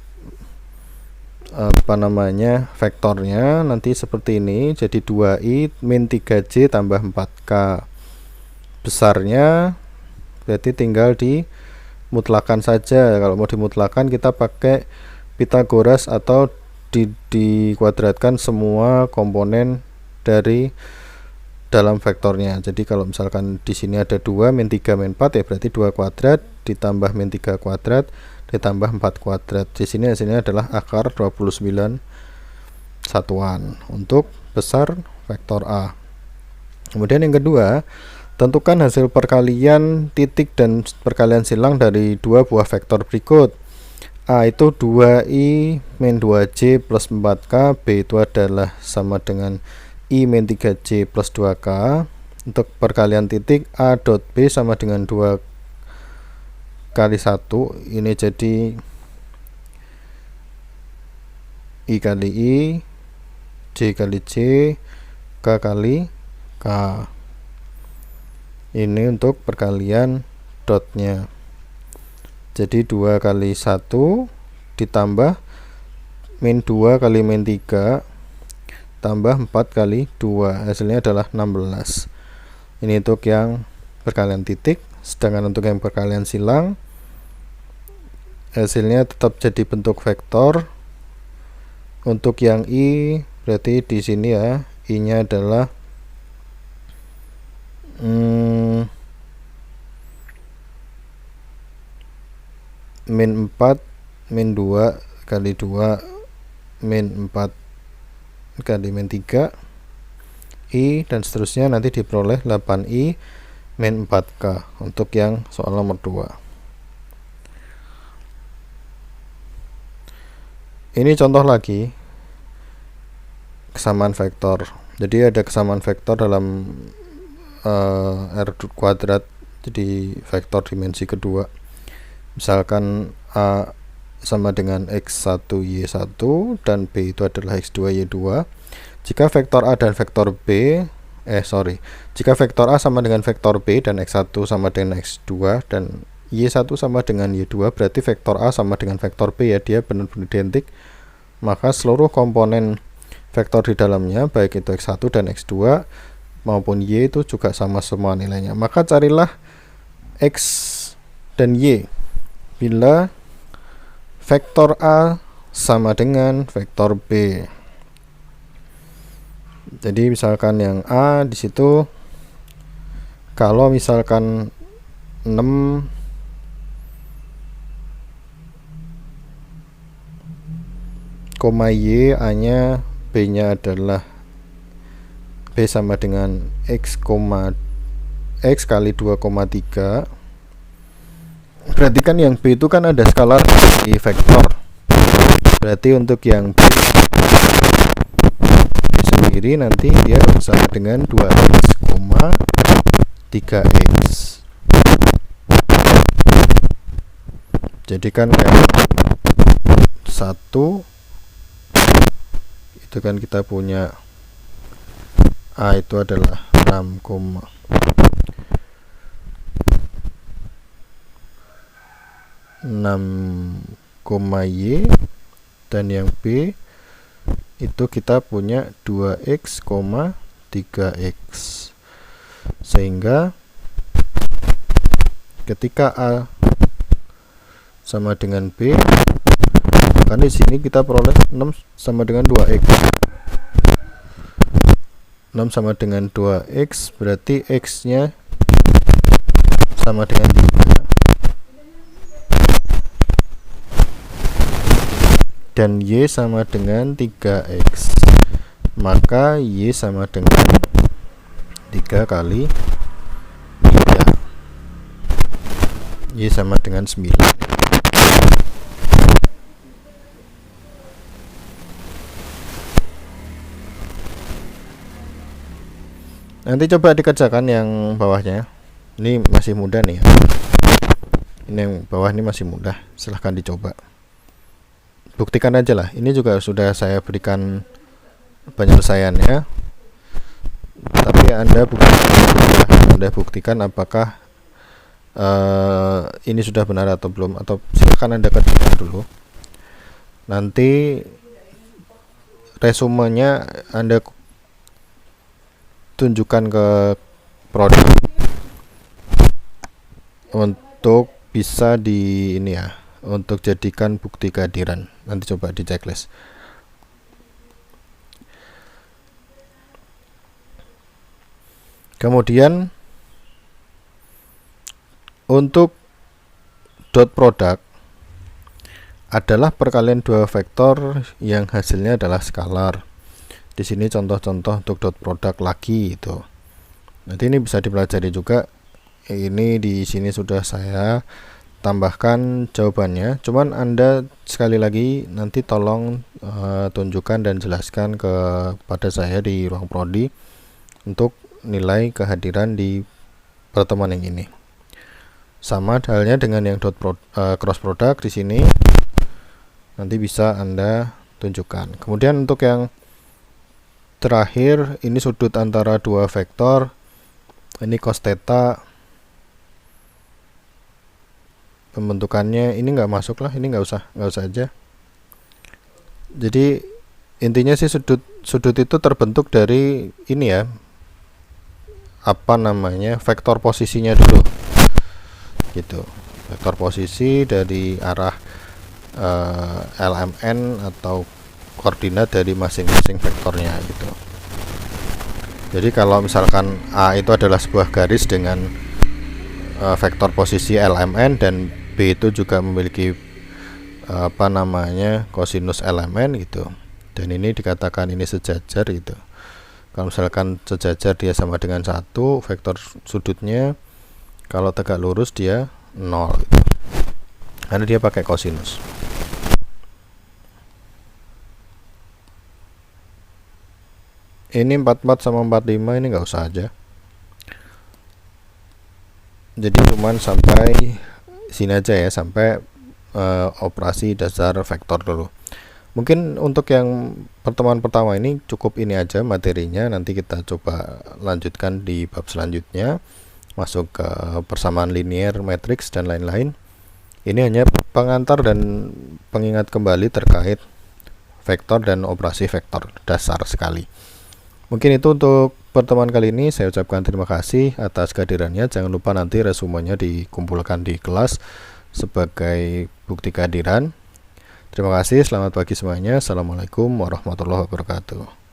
vektornya nanti seperti ini, jadi 2I min 3J tambah 4K. Besarnya berarti tinggal dimutlakan saja. Kalau mau dimutlakan kita pakai Pythagoras atau dikuadratkan semua komponen dari dalam vektornya. Jadi kalau misalkan di sini ada 2 min 3 min 4 ya berarti 2 kuadrat ditambah min 3 kuadrat ditambah 4 kuadrat. Di sini hasilnya adalah akar 29 satuan untuk besar vektor A. Kemudian yang kedua, tentukan hasil perkalian titik dan perkalian silang dari dua buah vektor berikut. A itu 2I min 2J plus 4K, B itu adalah sama dengan I min 3J plus 2K. Untuk perkalian titik A dot B sama dengan 2 kali 1, ini jadi I kali I, J kali J, K kali K. Ini untuk perkalian dotnya. Jadi 2 kali 1 ditambah min 2 kali min 3 tambah 4 kali 2, hasilnya adalah 16. Ini untuk yang perkalian titik. Sedangkan untuk yang perkalian silang hasilnya tetap jadi bentuk vektor. Untuk yang I berarti di sini ya, I-nya adalah min 4 min 2 kali 2 min 4 kali min 3 I dan seterusnya, nanti diperoleh 8I min 4K untuk yang soal nomor 2. Ini contoh lagi kesamaan vektor. Jadi ada kesamaan vektor dalam R kuadrat, jadi vektor dimensi kedua. Misalkan A sama dengan X1 Y1 dan B itu adalah X2 Y2. Jika vektor A dan vektor B jika vektor A sama dengan vektor B dan X1 sama dengan X2 dan Y1 sama dengan Y2, berarti vektor A sama dengan vektor B ya, dia benar-benar identik. Maka seluruh komponen vektor di dalamnya baik itu X1 dan X2 maupun Y itu juga sama semua nilainya. Maka carilah X dan Y. bila vektor A sama dengan vektor B. Jadi misalkan yang A di situ, kalau misalkan 6 Y, A-nya, B-nya adalah B sama dengan X kali 2,3. Berarti kan yang B itu kan ada skalar di vektor. Berarti untuk yang B sendiri nanti dia sama dengan 2X, 3X. Jadi kan yang 1 itu kan kita punya A itu adalah 6, Y, dan yang B itu kita punya 2X, 3X. Sehingga ketika A sama dengan B, kan di sini kita peroleh 6 sama dengan 2X. 6 sama dengan 2X berarti X-nya sama dengan 3 dan Y sama dengan 3X. Maka Y sama dengan 3 kali 3. Y sama dengan 9. Nanti coba dikerjakan yang bawahnya. Ini masih mudah nih ya. Ini yang bawah ini masih mudah. Silahkan dicoba. Buktikan aja lah. Ini juga sudah saya berikan penyelesaiannya. Tapi Anda buktikan apakah ini sudah benar atau belum, atau silahkan Anda kerjakan dulu. Nanti resumenya Anda tunjukkan ke prodi untuk bisa di ini ya, untuk jadikan bukti kehadiran. Nanti coba di checklist. Kemudian untuk dot product adalah perkalian dua vektor yang hasilnya adalah skalar. Di sini contoh-contoh untuk dot product lagi itu. Nanti ini bisa dipelajari juga. Ini di sini sudah saya tambahkan jawabannya. Cuman Anda sekali lagi nanti tolong tunjukkan dan jelaskan kepada saya di ruang prodi untuk nilai kehadiran di pertemuan yang ini. Sama halnya dengan yang cross product di sini. Nanti bisa Anda tunjukkan. Kemudian untuk yang terakhir, ini sudut antara dua vektor. Ini cos theta. Pembentukannya ini nggak masuk lah, ini nggak usah aja. Jadi intinya sih sudut itu terbentuk dari ini ya, apa namanya, vektor posisinya dulu, gitu. Vektor posisi dari arah LMN atau koordinat dari masing-masing vektornya gitu. Jadi kalau misalkan A itu adalah sebuah garis dengan vektor posisi LMN dan B itu juga memiliki apa namanya, kosinus LMN gitu. Dan ini dikatakan ini sejajar gitu. Kalau misalkan sejajar dia sama dengan 1, vektor sudutnya kalau tegak lurus dia 0 gitu. Karena dia pakai kosinus. Ini 44 sama 45 ini nggak usah aja. Jadi cuman sampai sini aja ya, sampai operasi dasar vektor dulu. Mungkin untuk yang pertemuan pertama ini cukup ini aja materinya. Nanti kita coba lanjutkan di bab selanjutnya, masuk ke persamaan linear, matriks dan lain-lain. Ini hanya pengantar dan pengingat kembali terkait vektor dan operasi vektor dasar sekali. Mungkin itu untuk pertemuan kali ini. Saya ucapkan terima kasih atas kehadirannya. Jangan lupa nanti resumenya dikumpulkan di kelas sebagai bukti kehadiran. Terima kasih, selamat pagi semuanya. Assalamualaikum warahmatullahi wabarakatuh.